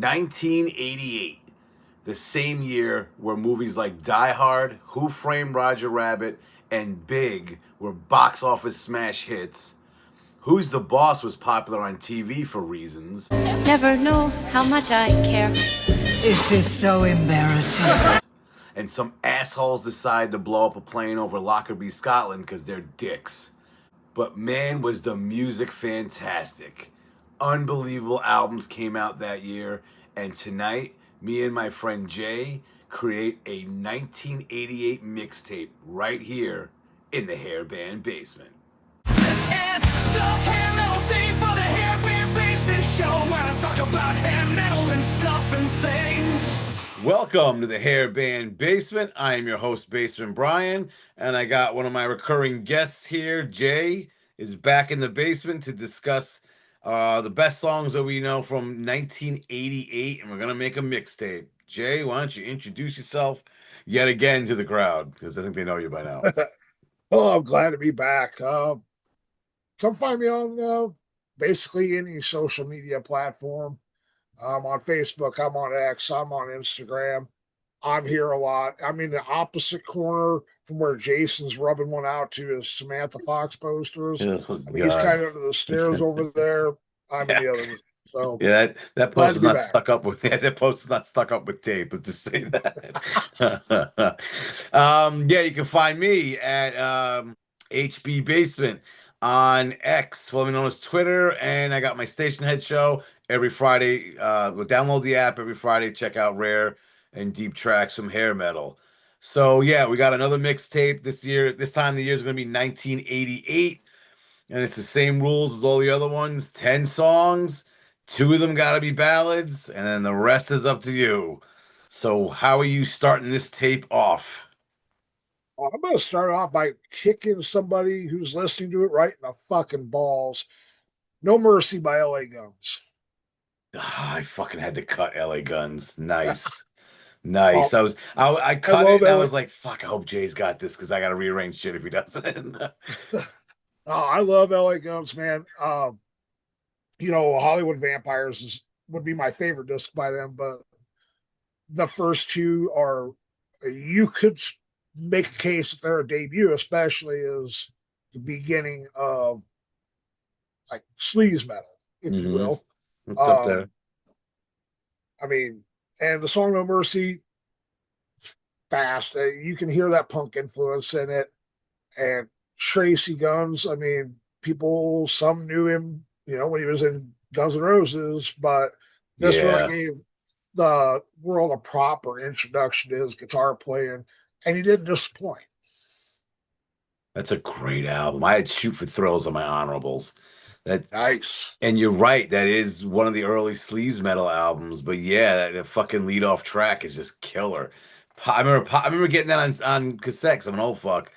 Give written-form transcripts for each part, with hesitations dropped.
1988, the same year where movies like Die Hard, Who Framed Roger Rabbit, and Big were box office smash hits. Who's the Boss was popular on TV for reasons. Never know how much I care. This is so embarrassing. And some assholes decide to blow up a plane over Lockerbie, Scotland because they're dicks. But man, was the music fantastic. Unbelievable albums came out that year, and tonight, me and my friend Jay create a 1988 mixtape right here in the Hairband Basement. This is the hair metal theme for the Hairband Basement show, where I talk about hair metal and stuff and things. Welcome to the Hairband Basement. I am your host, Basement Brian, and I got one of my recurring guests here. Jay is back in the basement to discuss the best songs that we know from 1988, and we're going to make a mixtape. Jay, why don't you introduce yourself yet again to the crowd, because I think they know you by now. Oh, I'm glad to be back. Come find me on basically any social media platform. I'm on Facebook, I'm on X, I'm on Instagram. I'm here a lot. I'm in the opposite corner from where Jason's rubbing one out to his Samantha Fox posters. Oh, He's kind of under the stairs over there. I'm in the other. So yeah, that glad post to is be not back. stuck up with that post is not stuck up with tape, but to say that. Yeah, you can find me at HB Basement on X, formerly known as Twitter, and I got my Station Head show every Friday. We'll download the app every Friday, check out rare and deep tracks from hair metal. So yeah, we got another mixtape this year. This time the year is going to be 1988. And it's the same rules as all the other ones. 10 songs, 2 of them got to be ballads, and then the rest is up to you. So how are you starting this tape off? I'm going to start off by kicking somebody who's listening to it right in the fucking balls. No Mercy by LA Guns. I fucking had to cut LA Guns. Nice. Nice. Oh, I cut it love and I LA. was like, fuck, I hope Jay's got this because I gotta rearrange shit if he doesn't. Oh, I love LA Guns, man. Hollywood Vampires would be my favorite disc by them, but the first two are, you could make a case that they're a debut, especially as the beginning of like sleaze metal, if you will. It's up there. I mean, and the song No Mercy, fast. You can hear that punk influence in it. And Tracy Guns, I mean, some knew him, when he was in Guns N' Roses, but this really gave the world a proper introduction to his guitar playing, and he didn't disappoint. That's a great album. I had Shoot for Thrills on my honorables. Nice. And you're right, that is one of the early sleaze metal albums. But yeah, that fucking lead off track is just killer. I remember getting that on cassette 'cause I'm an old fuck.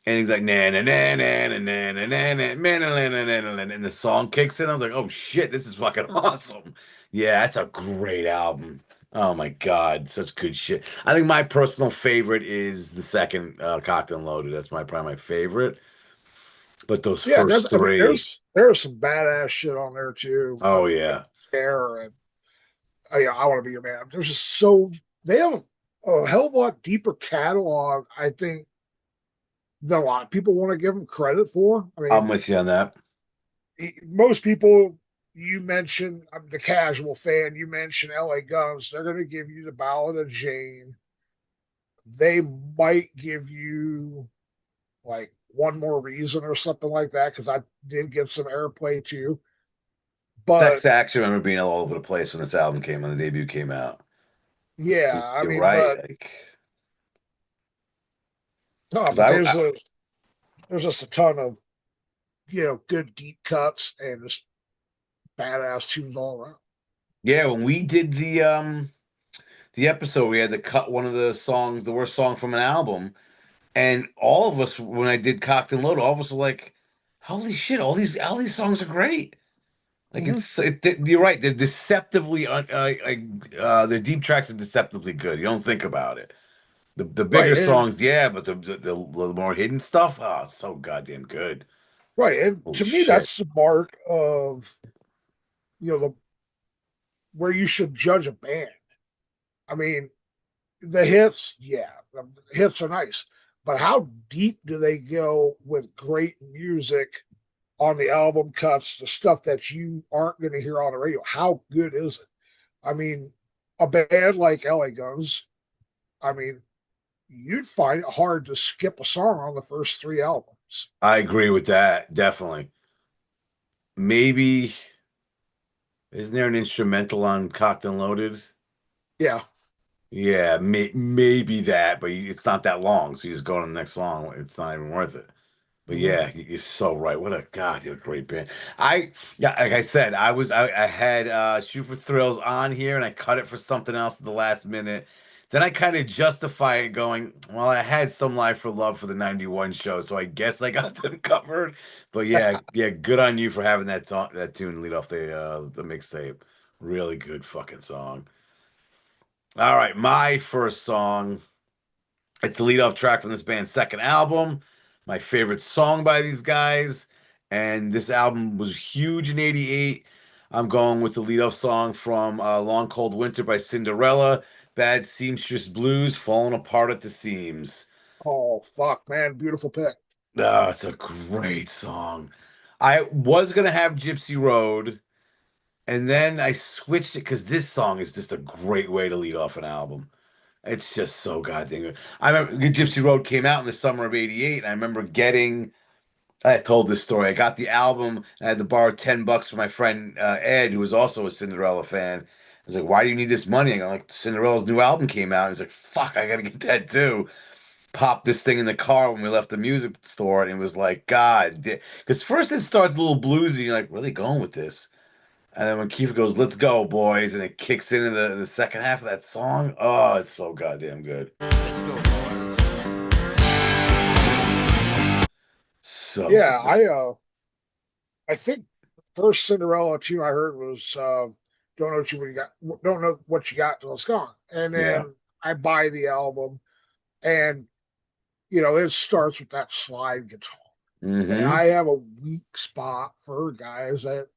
And he's like, na na na na na na na na na na na na, and the song kicks in. I was like, oh shit, this is fucking awesome. Yeah, that's a great album. Oh my god, such good shit. I think my personal favorite is the second Cocked and Loaded. That's probably my favorite. But those first three, there's some badass shit on there too. oh yeah, Air and I want to be your man. There's just they have a hell of a lot deeper catalog, I think, than a lot of people want to give them credit for. I mean, I'm with you on that. Most people, you mention, I'm the casual fan, you mention LA Guns, they're going to give you the Ballad of Jane. They might give you like One More Reason or something like that, because I did get some airplay too. But Sex Action, I remember being all over the place when this album came, when the debut came out. Yeah, you're right. But there's just a ton of good deep cuts and just badass tunes all around. Yeah, when we did the episode, we had to cut one of the songs, the worst song from an album, and all of us, when I did Cocked and Loaded, all of us were like, "Holy shit! All these songs are great." Like you're right. They're deceptively, the deep tracks are deceptively good. You don't think about it. The bigger songs, yeah, but the more hidden stuff, oh, it's so goddamn good. Right, and Holy to me, shit. that's the mark of the where you should judge a band. I mean, the hits, yeah, the hits are nice, but how deep do they go with great music on the album cuts, the stuff that you aren't going to hear on the radio? How good is it? I mean, a band like LA Guns, I mean, you'd find it hard to skip a song on the first three albums. I agree with that, definitely. Maybe isn't there an instrumental on Cocked and Loaded? Yeah. Yeah, maybe that, but it's not that long, so you just go to the next song. It's not even worth it. But Mhm. yeah, you're so right. What a God, you're a great band. Yeah, like I said, I had Shoot for Thrills on here and I cut it for something else at the last minute. Then I kind of justify it going, well, I had Some Live for Love for the 91 show, so I guess I got them covered. But yeah, good on you for having that tune lead off the mixtape. Really good fucking song. All right, my first song. It's the lead off track from this band's second album. My favorite song by these guys. And this album was huge in 88. I'm going with the lead off song from Long Cold Winter by Cinderella. Bad Seamstress Blues, Falling Apart at the Seams. Oh, fuck, man. Beautiful pick. Oh, it's a great song. I was going to have Gypsy Road, and then I switched it because this song is just a great way to lead off an album. It's just so goddamn good. I remember Gypsy Road came out in the summer of '88. And I remember I told this story. I got the album and I had to borrow $10 from my friend Ed, who was also a Cinderella fan. I was like, why do you need this money? I go, like, Cinderella's new album came out. He's like, fuck, I gotta get that too. Popped this thing in the car when we left the music store, and it was like, God, because first it starts a little bluesy. You're like, where are they going with this? And then when Kiefer goes, "Let's go, boys," and it kicks into the second half of that song, oh, it's so goddamn good. So Yeah, good. I think the first Cinderella tune I heard was don't know what you got till it's gone. And Yeah. then I buy the album and it starts with that slide guitar. And Mm-hmm. I have a weak spot for guys that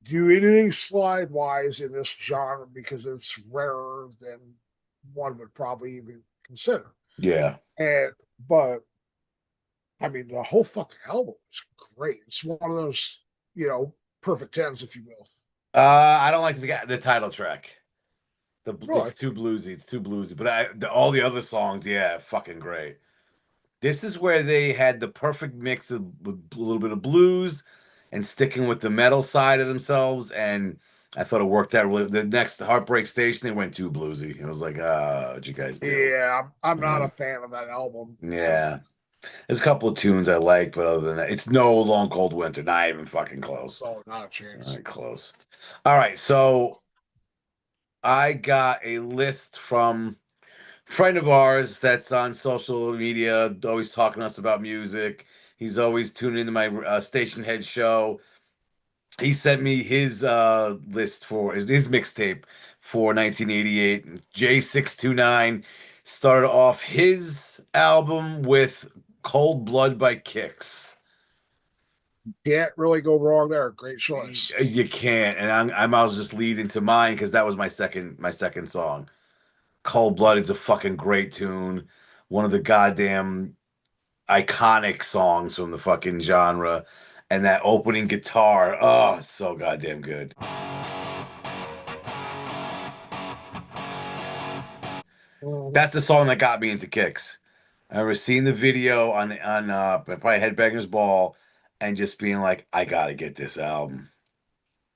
do anything slide wise in this genre because it's rarer than one would probably even consider. Yeah. And but I mean the whole fucking album is great. It's one of those, perfect tens, if you will. I don't like the title track. Really? It's too bluesy. It's too bluesy. But all the other songs, yeah, fucking great. This is where they had the perfect mix of with a little bit of blues and sticking with the metal side of themselves. And I thought it worked out really. The next Heartbreak Station, they went too bluesy. It was like, what'd you guys do? Yeah, I'm not a Um, fan of that album. yeah. There's a couple of tunes I like, but other than that, it's no Long Cold Winter. Not even fucking close. Oh, not a Not chance. even close. All right, so I got a list from a friend of ours that's on social media, always talking to us about music. He's always tuning into my station head show. He sent me his list for his mixtape for 1988. J629 started off his album with Cold Blood by Kix. Can't really go wrong there. Great choice. You can't, and I might as well just lead into mine because that was my second song. Cold Blood is a fucking great tune. One of the goddamn iconic songs from the fucking genre. And that opening guitar, oh, so goddamn good. Mhm. That's the song that got me into Kicks. I remember seeing the video on probably Headbangers Ball and just being like, I gotta get this album.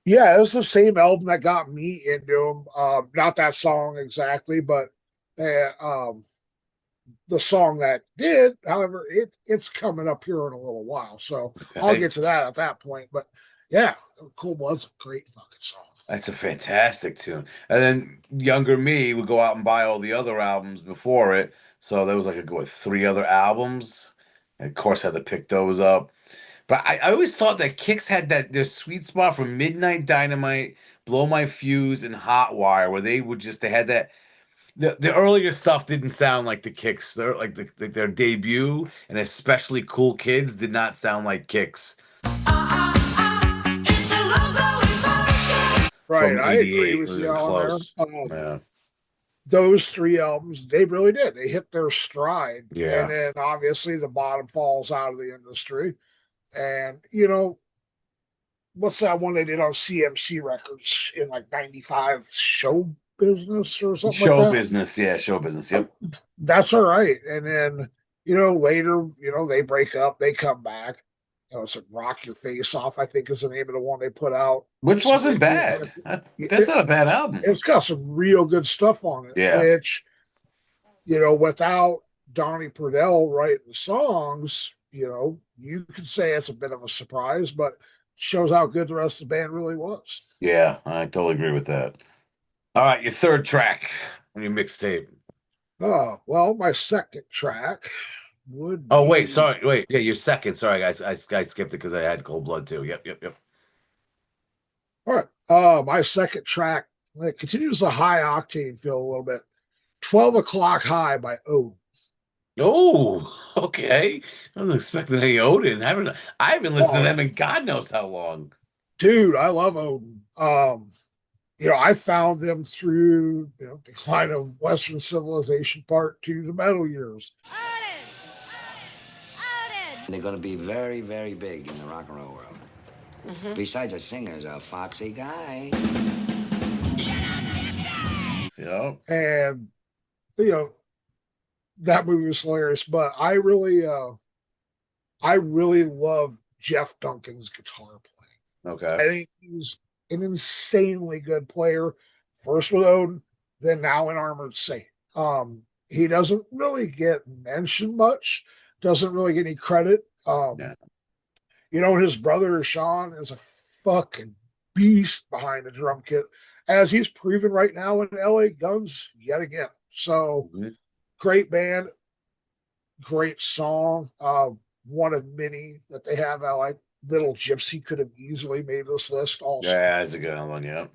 Yeah, it was the same album that got me into him. Not that song exactly, but uh, um, the song that did. However, it's coming up here in a little while, so I'll Right? get to that at that point. But yeah, Cool Blood's a great fucking song. That's a fantastic tune. And then younger me would go out and buy all the other albums before it. So there was like three other albums. And of course, I had to pick those up. But I always thought that Kicks had their sweet spot from Midnight Dynamite, Blow My Fuse, and Hot Wire, where they had that. The earlier stuff didn't sound like the Kicks. They're like their debut, and especially Cool Kids did not sound like Kicks. Right, from I agree '88. It with was you even on there. close. Yeah. Those three albums, they really did. They hit their stride. And Yeah. then obviously the bottom falls out of the industry. And, what's that one they did on CMC Records in like 95? Show Business or something like Show that? business. Yeah, show business. Yep. That's all right. And then, later, they break up, they come back. It's like Rock Your Face Off, I think is the name of the one they put out. Which Some wasn't indie bad. record. That's not a bad album. It's got some real good stuff on it, Yeah. which, without Donnie Purdell writing the songs, you could say it's a bit of a surprise, but shows how good the rest of the band really was. Yeah, I totally agree with that. All right, your third track on your mixtape. Oh, well, my second track would Oh, be... wait, sorry. Wait, yeah, your second. Sorry, guys. I skipped it because I had Cold Blood too. Yep. All right. My second track, it continues the high octane feel a little bit. 12 O'Clock High by Ode. Oh, okay. I wasn't expecting any Odin. I haven't listened to them in God knows how long. Dude, I love Odin. I found them through Decline of Western Civilization Part 2, the Metal Years. They're going to be very, very big in the rock and roll world. Besides, a singer's a foxy guy. Yeah. And, that movie was hilarious, but I really love Jeff Duncan's guitar playing. Okay. I think he's an insanely good player. First with Odin, then now in Armored Saint. He doesn't really get mentioned much, doesn't really get any credit. Yeah. His brother Sean is a fucking beast behind the drum kit, as he's proven right now in LA Guns yet again. So great band, great song. One of many that they have. I like Little Gypsy could have easily made this list also. Yeah, that's a good one. Yeah.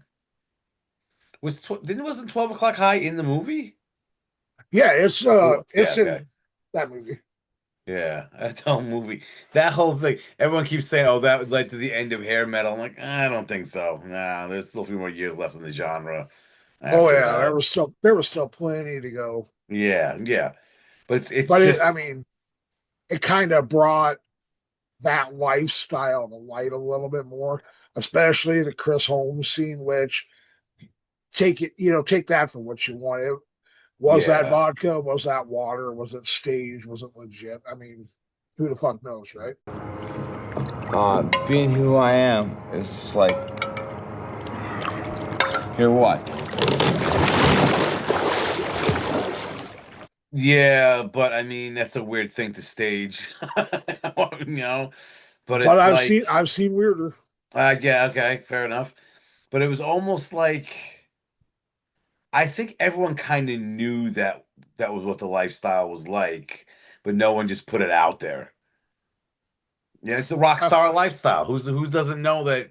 Wasn't 12 O'Clock High in the movie? Yeah, it's okay. in that movie. Yeah, that whole movie, that whole thing. Everyone keeps saying, "Oh, that led to the end of hair metal." I'm like, I don't think so. Nah, there's still a few more years left in the genre. Oh yeah, there was still plenty to go. Yeah, but it's But just, it kind of brought that lifestyle to light a little bit more, especially the Chris Holmes scene. Which take that for what you want. Was that vodka? Was that water? Was it staged? Was it legit? I mean, who the fuck knows, right? Being who I am is just like, here what? Yeah, but I mean, that's a weird thing to stage, But it's But like, I've seen weirder. yeah, okay, fair enough. But it was almost like, I think everyone kind of knew that was what the lifestyle was like, but no one just put it out there. Yeah, it's a rock star lifestyle. Who doesn't know that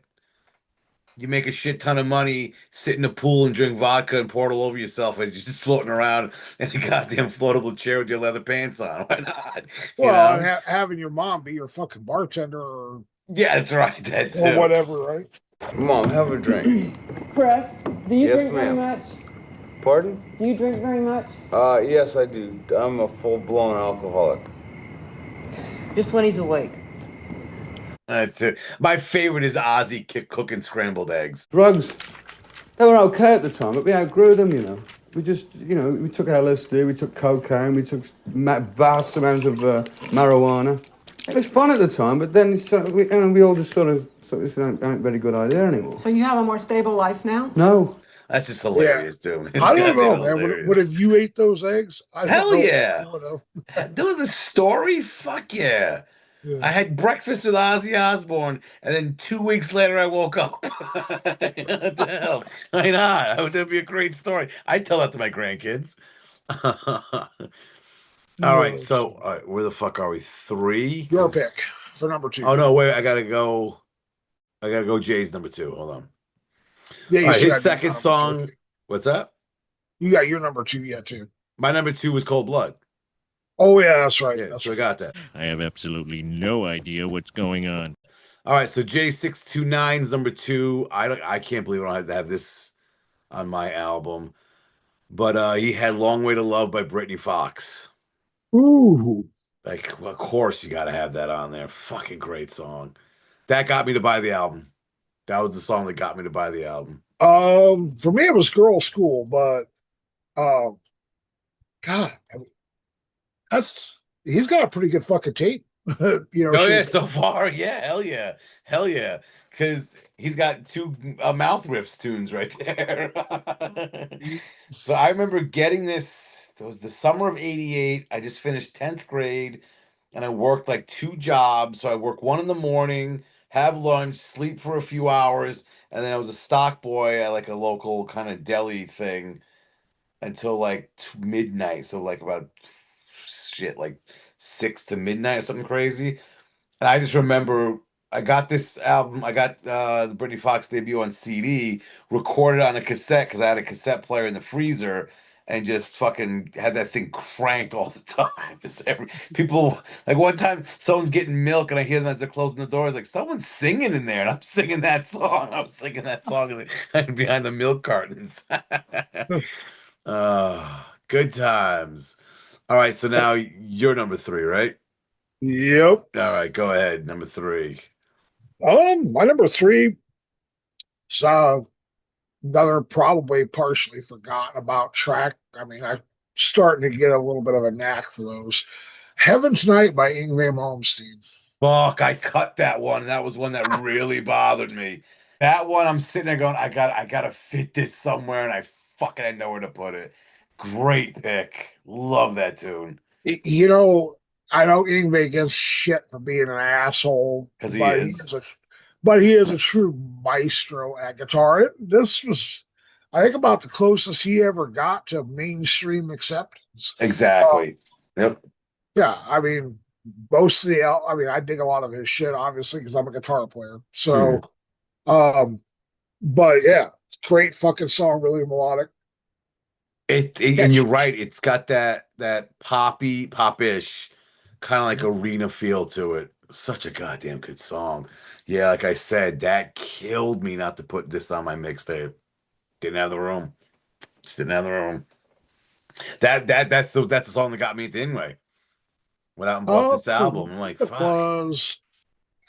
you make a shit ton of money, sit in a pool and drink vodka and pour it all over yourself as you're just floating around in a goddamn floatable chair with your leather pants on? Why not? Well, and having your mom be your fucking bartender or Yeah, that's right. That's or whatever, right? Mom, have a drink. Chris, do you Yes, drink very ma'am. much? Pardon? Do you drink very much? Yes, I do. I'm a full-blown alcoholic. Just when he's awake. That's it. My favorite is Ozzy cooking scrambled eggs. Drugs, they were okay at the time, but we outgrew them, We just, we took LSD, we took cocaine, we took vast amounts of marijuana. It was fun at the time, but then we all just sort of it's not a very good idea anymore. So you have a more stable life now? No. That's just hilarious, too. I don't know, man. What if you ate those eggs? Hell yeah. Dude, the story? Fuck yeah. I had breakfast with Ozzy Osbourne, and then 2 weeks later I woke up. What the hell? Why not? That'd be a great story. I'd tell that to my grandkids. All right, so where the fuck are we? 3? Your pick for number 2. Oh no, wait, I gotta go Jay's number 2. Hold on. Yeah, right, his second song. 2. What's that? You got your number 2 yet too. My number 2 was Cold Blood. Oh yeah, that's right. Yeah, that's so right. I got that. I have absolutely no idea what's going on. All right, so J629's number two. I can't believe I don't have to have this on my album. But he had Long Way to Love by Brittany Fox. Ooh. Like, of course you gotta have that on there. Fucking great song. That got me to buy the album. That was the song that got me to buy the album. For me, it was Girl School, but um, God, I mean, that's he's got a pretty good fucking tape. Oh yeah, She so far, yeah, hell yeah, because he's got two mouth riffs tunes right there. But I remember getting this. It was the summer of '88. I just finished 10th grade, and I worked like two jobs. So I work one in the morning, have lunch, sleep for a few hours, and then I was a stock boy at like a local kind of deli thing until like midnight. So like about shit, like 6 to midnight or something crazy. And I just remember I got this album, I got the Britney Fox debut on CD, recorded on a cassette because I had a cassette player in the freezer and just fucking had that thing cranked all the time. Just every people like one time someone's getting milk and I hear them as they're closing the door. It's like someone's singing in there and I'm singing that song. I was singing that song behind the milk cartons. Good times. All right, so now you're number three, right? Yep. All right, go ahead. Number three. My number three is another probably partially forgotten about track. I mean, I'm starting to get a little bit of a knack for those. Heaven's Night by Ingrid Malmsteen. Fuck, I cut that one. That was one that really bothered me. That one, I'm sitting there going, I gotta fit this somewhere, and I fucking had nowhere to put it. Great pick. Love that tune. You know, I know Ingve gets shit for being an asshole, Because he but is. he is a true maestro at guitar. This was, I think, about the closest he ever got to mainstream acceptance. Exactly. Yep. Yeah, I mean, mostly. I mean, I dig a lot of his shit, obviously, because I'm a guitar player. Hmm. So, but yeah, great fucking song, really melodic. And you're Catchy. right. It's got that popish kind of like arena feel to it. Such a goddamn good song. Yeah, like I said, that killed me not to put this on my mixtape. Didn't have the room. Just didn't have the room. That's the song that got me into Inway. Went out and bought this For album. me, I'm like, it fuck. was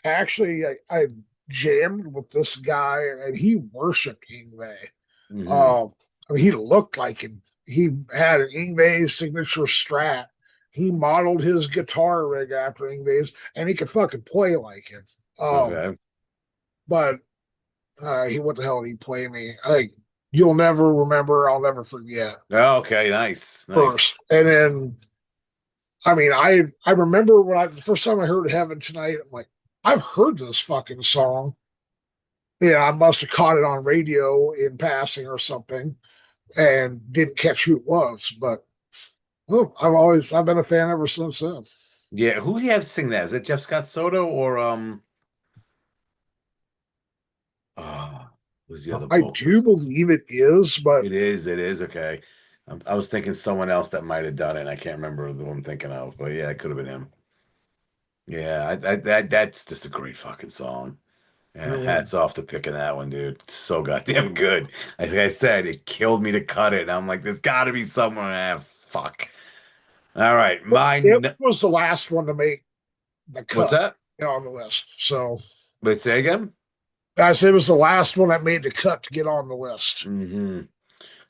actually I jammed with this guy, and he worshipped Ingve. Hmm. I mean, he looked like him. He had an Ingve signature Strat. He modeled his guitar rig after Ingve's, and he could fucking play like him. Um, Okay. but what the hell did he play me? Like, you'll never remember, I'll never forget. Okay, nice. First, Nice. and then I mean, I remember when the first time I heard Heaven Tonight, I'm like, I've heard this fucking song. Yeah, I must have caught it on radio in passing or something and didn't catch who it was. But I've been a fan ever since then. Yeah, who do you have to sing that? Is it Jeff Scott Soto or oh, who's the other I do vocalist? believe it is, but It is, okay. I was thinking someone else that might have done it. I can't remember the one I'm thinking of, but yeah, it could have been him. Yeah, that's just a great fucking song. Yeah, hats off to picking that one, dude. So goddamn good. Like I said, it killed me to cut it. And I'm like, there's got to be someone. Ah, fuck. All right, it mine. was the last one to make the What's cut that? on the list. So Wait, say again. I said it was the last one that made the cut to get on the list. Hmm.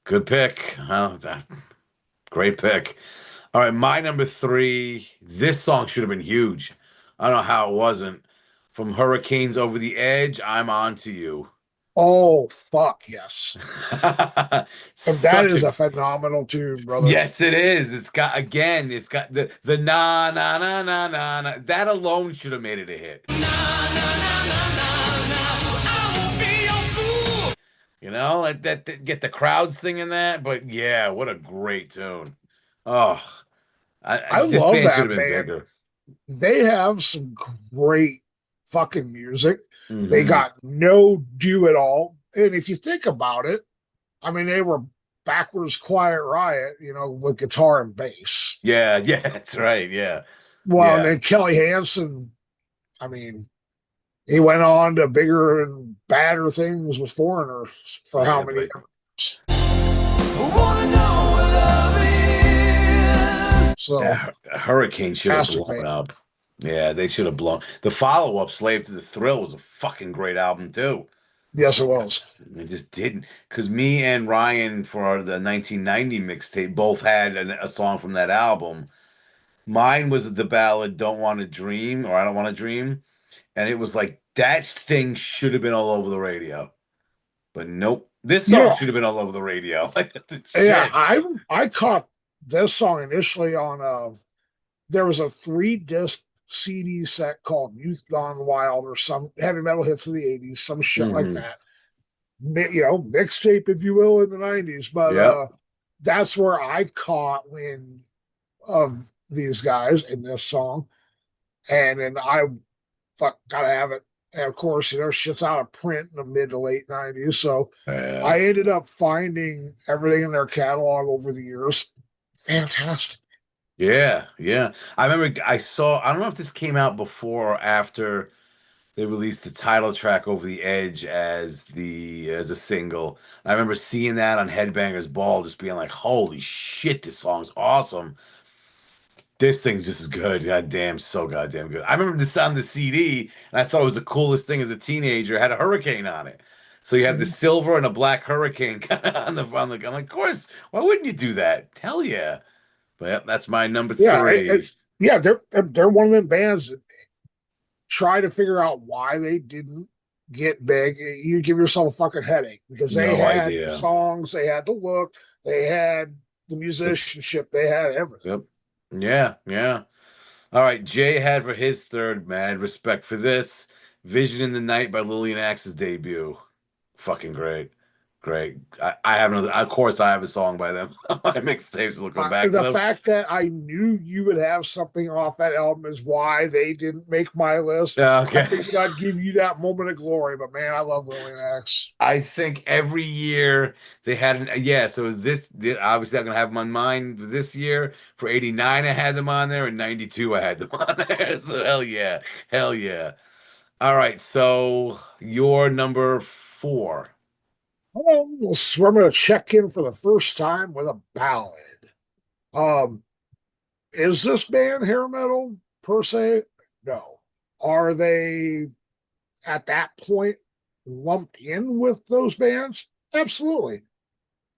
Good pick. Great pick. All right, my number three. This song should have been huge. I don't know how it wasn't. From Hurricanes Over the Edge, I'm On to You. Oh fuck yes. And that Such is a a phenomenal tune, brother. yes, it is. It's got the na na na na na na. That alone should have made it a hit. You know, that get the crowd singing that. But yeah, what a great tune. Oh, I this love band should have that been band. bigger. They have some great fucking music. They Hmm. got no do at all. And if you think about it, I mean, they were backwards Quiet Riot, with guitar and bass. Yeah, yeah, that's right. Yeah, Well, and yeah. then Kelly Hansen, I mean, He went on to bigger and badder things with Foreigner for how Yeah, many but years? Wanna know what love is? So, that Hurricane should have fantastic blown band. up. Yeah, they should have blown. The follow-up, Slave to the Thrill, was a fucking great album too. Yes, it was. It just didn't, because me and Ryan for the 1990 mixtape both had a song from that album. Mine was the ballad "Don't Want to Dream" or "I Don't Want to Dream," and it was like that thing should have been all over the radio, but nope. This song Yeah, should have been all over the radio. Like yeah. shit. I caught this song initially on there was a 3 disc CD set called Youth Gone Wild or some heavy metal hits of the 80s, some shit like Hmm. that. Mixtape, if you will, in the 90s. But Yep. that's where I caught wind of these guys in this song. And then I gotta have it. And of course, shit's out of print in the mid to late 90s. So Yeah. I ended up finding everything in their catalog over the years. Fantastic. Yeah, yeah. I remember I saw, I don't know if this came out before or after they released the title track Over the Edge as a single. I remember seeing that on Headbangers Ball, just being like, holy shit, this song's awesome. This thing's just as good. God damn, so goddamn good. I remember this on the CD, and I thought it was the coolest thing as a teenager. It had a hurricane on it. So you had the silver and a black hurricane kind of on the. I'm like, of course, why wouldn't you do that? Hell yeah. But yep, that's my number Yeah, three. yeah, they're one of them bands that try to figure out why they didn't get big. You give yourself a fucking headache because they No had the idea. songs, they had the look, they had the The- musicianship, they had everything. Yep. Yeah, yeah. All right, Jay had for his third, mad respect for this. Vision in the Night by Lillian Axe's debut. Fucking great. Great. I have another, of course, I have a song by them on my mixtapes, so we'll come back to The them. fact that I knew you would have something off that album is why they didn't make my list. Yeah, I okay. figured I'd give you that moment of glory, but man, I love Lillian X. I think every year they had yeah, so it was obviously I'm gonna have them on mine this year. For 89, I had them on there, and 92 I had them on there. So hell yeah. Hell yeah. All right, so your number four. So I'm going to check in for the first time with a ballad. Um, is this band hair metal per se? No. Are they at that point lumped in with those bands? Absolutely.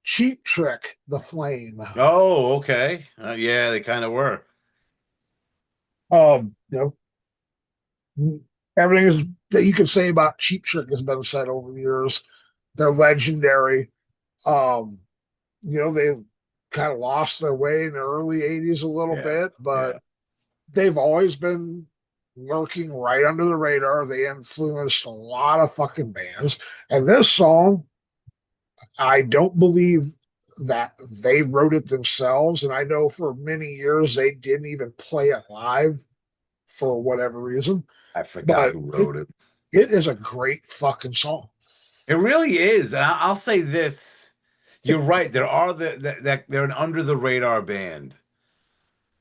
Cheap Trick, The Flame. Oh, okay. Yeah, they kind of were. Um, you everything is that you can say about Cheap Trick has been said over the years. They're legendary. Um, they kind of lost their way in the early 80s a little Yeah, bit, yeah. but they've always been lurking right under the radar. They influenced a lot of fucking bands. And this song, I don't believe that they wrote it themselves. And I know for many years they didn't even play it live for whatever reason. I forgot But who wrote it. it is a great fucking song. It really is. And I'll say this. You're right. There are that they're an under the radar band.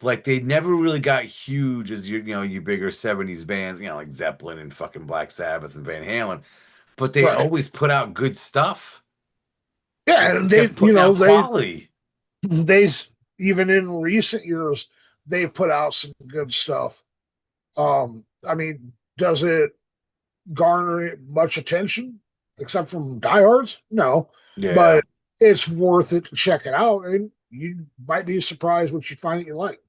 Like they never really got huge as your bigger 70s bands, like Zeppelin and fucking Black Sabbath and Van Halen, but they Right. always put out good stuff. Yeah, They and they, kept putting out they quality. they even in recent years they've put out some good stuff. I mean, does it garner much attention except from diehards? No, Yeah. but it's worth it to check it out, and you might be surprised what you find that you like.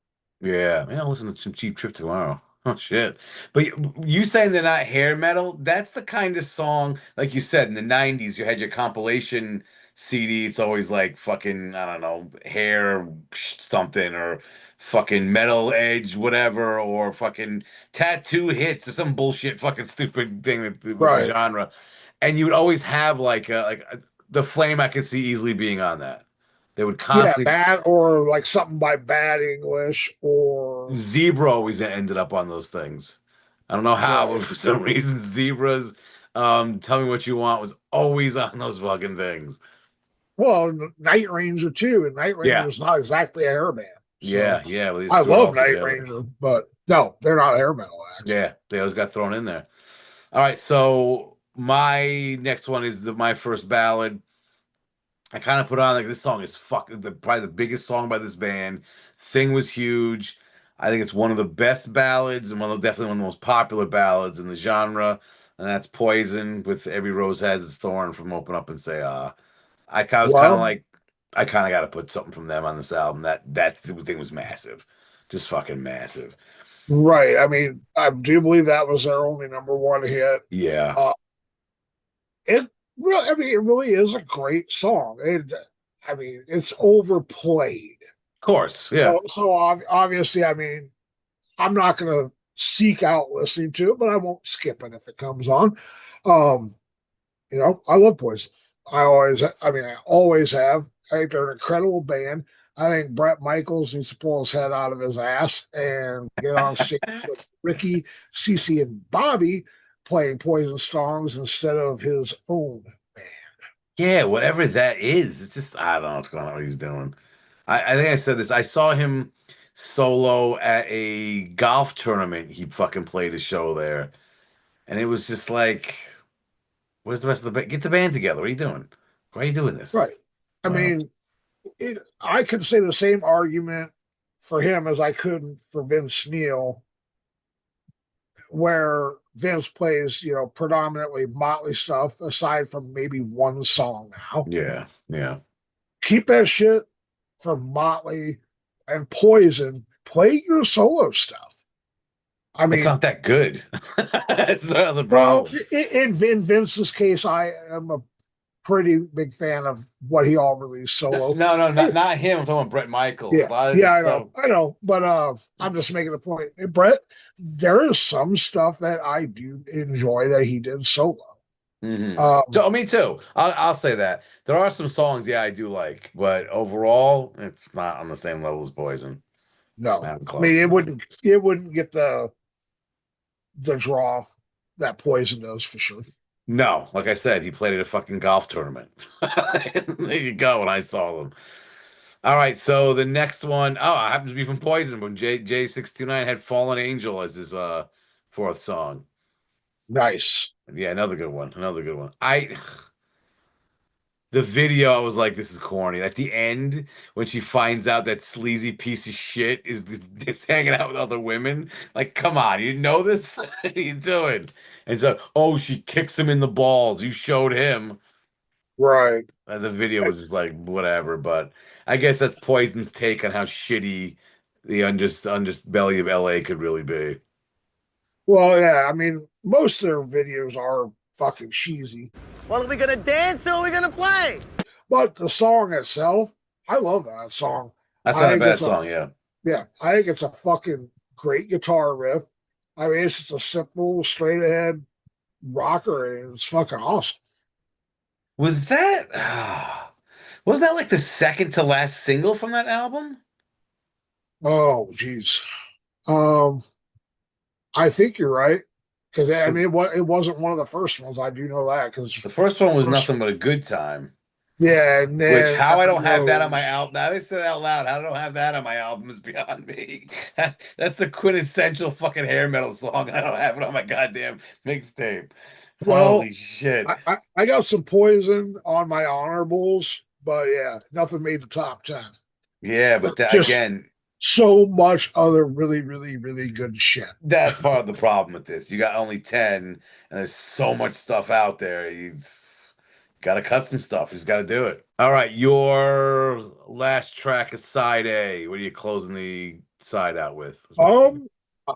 Yeah, man, I'll listen to some Cheap Trip tomorrow. Oh shit. But you saying they're not hair metal, that's the kind of song, like you said, in the 90s, you had your compilation CD. It's always like fucking, I don't know, hair something or fucking metal edge, whatever, or fucking tattoo hits or some bullshit fucking stupid thing with the Right. genre. And you would always have the Flame I could see easily being on that. They would Yeah, constantly that or like something by Bad English or Zebra always ended up on those things. I don't know how, but right. for some reason, Zebras, Tell Me What You Want was always on those fucking things. Well, Night Ranger too, and Night Ranger Yeah, is not exactly a hair band. So yeah. Well, they I just threw it love all Night together. Ranger, but no, they're not a hair metal act. Yeah, they always got thrown in there. All right, so my next one is my first ballad. I kind of put on like this song is probably the biggest song by this band. Thing was huge. I think it's one of the best ballads and definitely one of the most popular ballads in the genre, and that's Poison with Every Rose Has Its Thorn from Open Up and Say Ah. I was kind of Well, like I kind of got to put something from them on this album. That thing was massive, just fucking massive. right. I mean, I do believe that was their only number one hit. Yeah, Uh, it really, I mean, it really is a great song. I mean, it's overplayed. of course, yeah. Obviously, I mean, I'm not going to seek out listening to it, but I won't skip it if it comes on. Um, I love Poison. I always have. I think they're an incredible band. I think Brett Michaels needs to pull his head out of his ass and get on stage with Ricky, Cece, and Bobby playing Poison songs instead of his own band. Yeah, whatever that is, it's just I don't know what's going on. What he's doing. I think I said this. I saw him solo at a golf tournament. He fucking played a show there, and it was just like, "Where's the rest of the band? Get the band together. What are you doing? Why are you doing this?" Right. I Well, mean, I could say the same argument for him as I could for Vince Neil, where Vince plays, predominantly Motley stuff aside from maybe one song now. yeah, yeah. Keep that shit from Motley and Poison. Play your solo stuff. I It's mean, not that good. That's another well, problem. in Vince's case, I am a pretty big fan of what he all released solo. No, no, not him. I'm talking about Brett Michaels. A Yeah, lot of yeah, his stuff. I know, but I'm just making a point. And Brett, there is some stuff that I do enjoy that he did solo. So me too. I'll say that there are some songs, yeah, I do like, but overall, it's not on the same level as Poison. No, Not even I mean close. it wouldn't get the draw that Poison does for sure. No, like I said, he played at a fucking golf tournament. There you go. And I saw them. All right, so the next one, oh, it happens to be from Poison, but J629 had Fallen Angel as his fourth song. Nice. Yeah, another good one. Another good one. The video, I was like, this is corny. At the end, when she finds out that sleazy piece of shit is hanging out with other women, like, come on, you know this? What are you doing? And so, oh, she kicks him in the balls. You showed him. Right. And the video was just like, whatever. But I guess that's Poison's take on how shitty the underbelly of LA could really be. Well, yeah, I mean, most of their videos are fucking cheesy. Well, are we gonna dance or are we gonna play? But the song itself, I love that song. That's I not a think bad it's a song, yeah. Yeah, I think it's a fucking great guitar riff. I mean, it's just a simple, straight ahead rocker, and it's fucking awesome. Was was that like the second to last single from that album? Oh, geez. Um, I think you're right because I mean, it wasn't one of the first ones. I do know that because The first one was Nothing But a Good Time. yeah, and Which then how I don't have that on my Rose. album. Now they said it out loud. How I don't have that on my album is beyond me. That's the quintessential fucking hair metal song. I don't have it on my goddamn mixtape. Well, Holy shit. I got some Poison on my honorables, but yeah, nothing made the top 10. Yeah, but that Just again, so much other really, really, really good shit. that's part of the problem with this. You got only 10, and there's so much stuff out there. You got to cut some stuff. You just got to do it. All right, your last track is side A. What are you closing the side out with?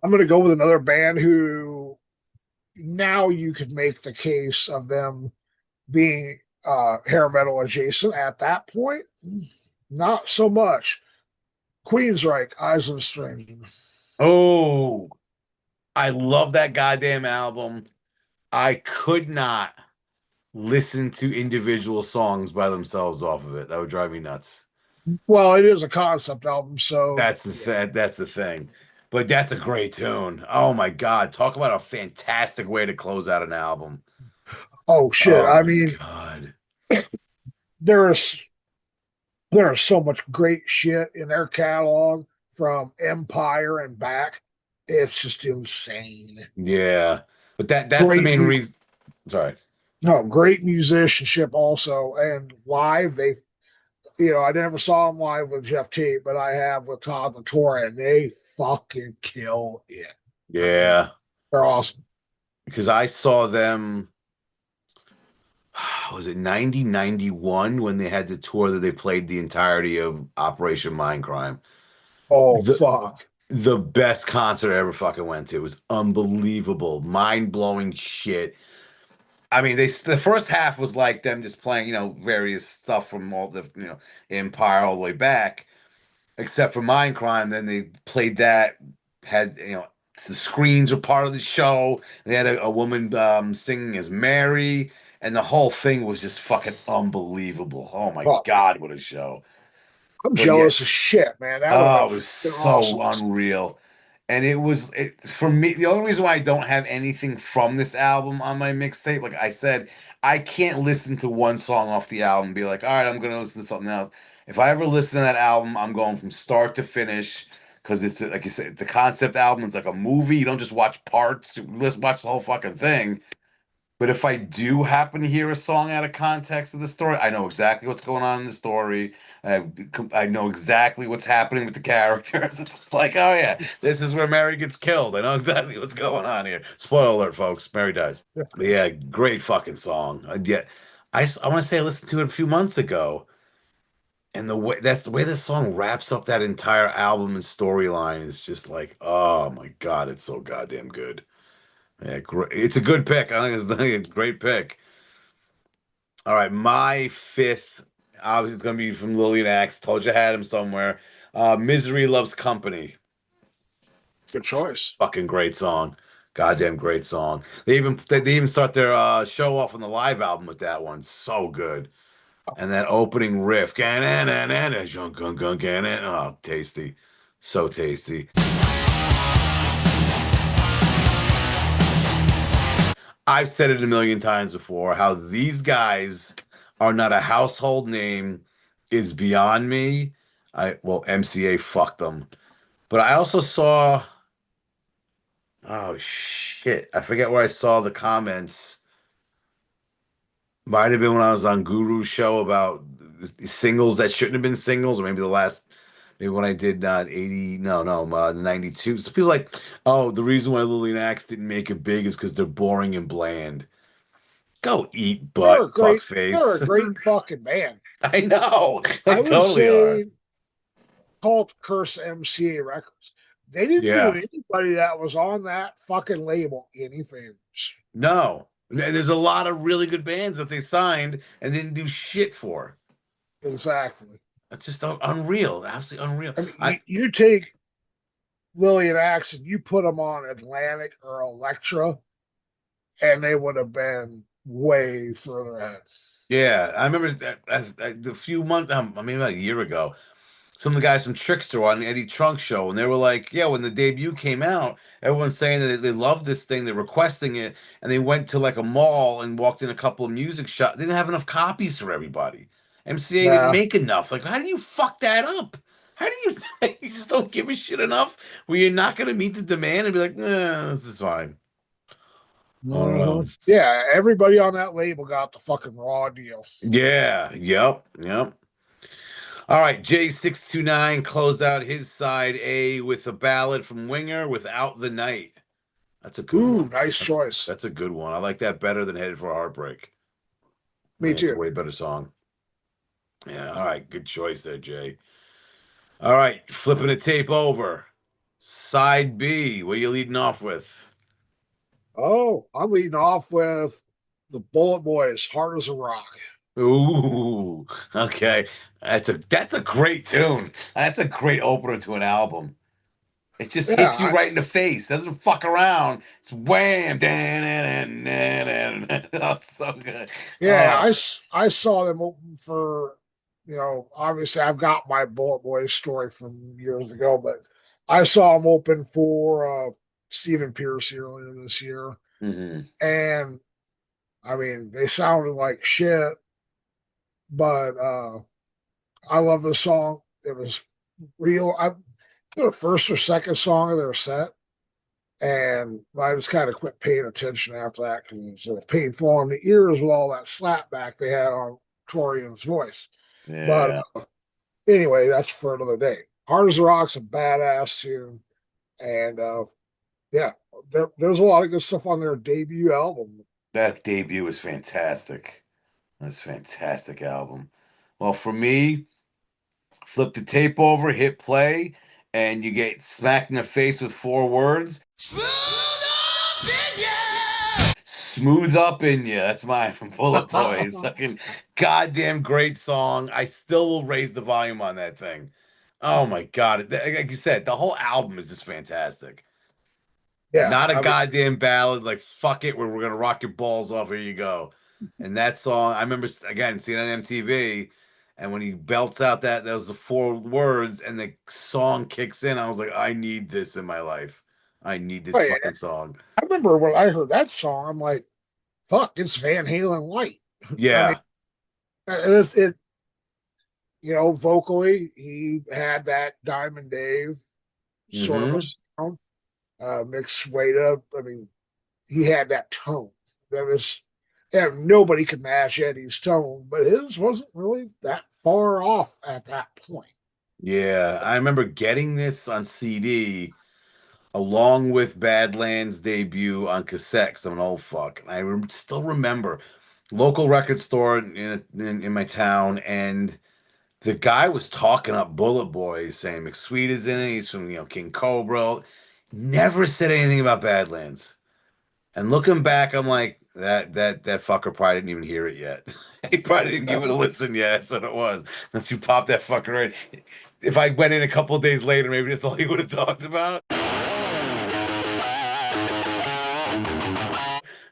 I'm gonna go with another band who now you could make the case of them being hair metal adjacent at that point. Not so much. Queensryche, Eyes of a Stranger. Oh, I love that goddamn album. I could not listen to individual songs by themselves off of it. That would drive me nuts. Well, it is a concept album, so That's the thing. But that's a great tune. Oh my God. Talk about a fantastic way to close out an album. oh shit. Oh I my mean, God. there is there is so much great shit in their catalog from Empire and back. It's just insane. Yeah. But that's the Great, main reason. Sorry. no, great musicianship also, and live they, I never saw them live with Jeff Tate, but I have with Todd the Tour, and they fucking kill it. I mean, Yeah, they're awesome. because I saw them. Was it 91 when they had the tour that they played the entirety of Operation Mindcrime? Oh The fuck! the best concert I ever fucking went to. It was unbelievable, mind-blowing shit. I mean, the first half was like them just playing, various stuff from all the, Empire all the way back, except for Mindcrime. Then they played that, had, the screens were part of the show. They had a woman singing as Mary, and the whole thing was just fucking unbelievable. Oh my Fuck, God, what a show. I'm But yeah, jealous as shit, man. That would oh, have it was been so awesome. unreal. And for me, the only reason why I don't have anything from this album on my mixtape, like I said, I can't listen to one song off the album and be like, all right, I'm gonna listen to something else. If I ever listen to that album, I'm going from start to finish because it's like you said, the concept album is like a movie. You don't just watch parts, let's watch the whole fucking thing. But if I do happen to hear a song out of context of the story, I know exactly what's going on in the story. I know exactly what's happening with the characters. It's just like, oh yeah, this is where Mary gets killed. I know exactly what's going on here. Spoiler alert, folks. Mary dies. But yeah, great fucking song. Yeah, I want to say I listened to it a few months ago, and that's the way the song wraps up that entire album and storyline is just like, oh my God, it's so goddamn good. Yeah, great. It's a good pick. I think it's a great pick. All right, my fifth, obviously, it's gonna be from Lillian Axe. Told you I had him somewhere. Misery Loves Company. Good choice. Fucking great song. Goddamn great song. They even start their show off on the live album with that one. So good. And that opening riff. Oh, tasty. So tasty. I've said it a million times before how these guys are not a household name is beyond me. MCA fucked them. But I also saw, oh shit, I forget where I saw the comments. Might have been when I was on Guru's show about singles that shouldn't have been singles, or maybe maybe when I did 80, no, no, 92. So people like, oh, the reason why Lillian Axe didn't make it big is because they're boring and bland. Go eat They're butt, a great, they're a fuckface. great fucking band. I know. They I would totally are. say Cult Curse MCA Records. They didn't do Yeah. anybody that was on that fucking label any favors. No. There's a lot of really good bands that they signed and didn't do shit for. Exactly. That's just unreal. Absolutely unreal. I mean, you take Lillian Axe and you put them on Atlantic or Elektra, and they would have been way further ahead. Yeah, I remember that a few months, I mean, about a year ago, some of the guys from Trickster were on the Eddie Trunk show, and they were like, "Yeah, when the debut came out, everyone's saying that they love this thing, they're requesting it, and they went to like a mall and walked in a couple of music shops. They didn't have enough copies for everybody. MCA didn't Yeah. make enough. Like, how do you fuck that up? How do you you just don't give a shit enough where you're not going to meet the demand and be like, this is fine. I don't know. Yeah, everybody on that label got the fucking raw deal. Yeah, yep. All right, J629 closed out his side A with a ballad from Winger, Without the Night. That's a good Ooh, one. nice choice. That's a good one. I like that better than Headed for a Heartbreak. I Me think it's a too. way better song. Yeah, all right, good choice there, Jay. All right, flipping the tape over. Side B, what are you leading off with? Oh, I'm leading off with the Bullet Boys, Hard as a Rock. Ooh, okay. That's a great tune. That's a great opener to an album. It just Yeah, hits you right in the face. Doesn't fuck around. It's wham. Oh, so good. yeah, Oh, I saw them open for, obviously I've got my Bullet Boys story from years ago, but I saw them open for Stephen Pierce earlier this year. mhm. And I mean, they sounded like shit, but I love the song. It was real. The first or second song of their set. And I just kind of quit paying attention after that because it was so painful on the ears with all that slapback they had on Torian's voice. But Yeah. anyway, that's for another day. Hard as a Rock's a badass tune. And yeah, there's a lot of good stuff on their debut album. That debut was fantastic. That's a fantastic album. Well, for me, flip the tape over, hit play, and you get smacked in the face with 4 words. Smooth up in you. That's mine from Bullet Boys. Fucking goddamn great song. I still will raise the volume on that thing. Oh my god. Like you said, the whole album is just fantastic. And Yeah, not a I mean, goddamn ballad like fuck it, we're gonna rock your balls off. Here you go. And that song, I remember again seeing it on MTV, and when he belts out that was the 4 words, and the song kicks in, I was like, I need this in my life. I need this I fucking song. remember when I heard that song, I'm like, fuck, it's Van Halen light. I mean, Yeah. it vocally, he had that Diamond Dave sort of a Mm-hmm. sound, mixed way up. I mean, he had that tone. That was, yeah, nobody could match Eddie's tone, but his wasn't really that far off at that point. Yeah. I remember getting this on CD along with Badlands' debut on cassette, 'cause I'm an old fuck. And still remember local record store in my town, and the guy was talking up Bullet Boys, saying McSweet is in it. He's from King Cobra. Never said anything about Badlands. And looking back, I'm like, that fucker probably didn't even hear it yet. He probably didn't give it a listen yet. That's what it was. Unless you pop that fucker right. If I went in a couple of days later, maybe that's all he would have talked about.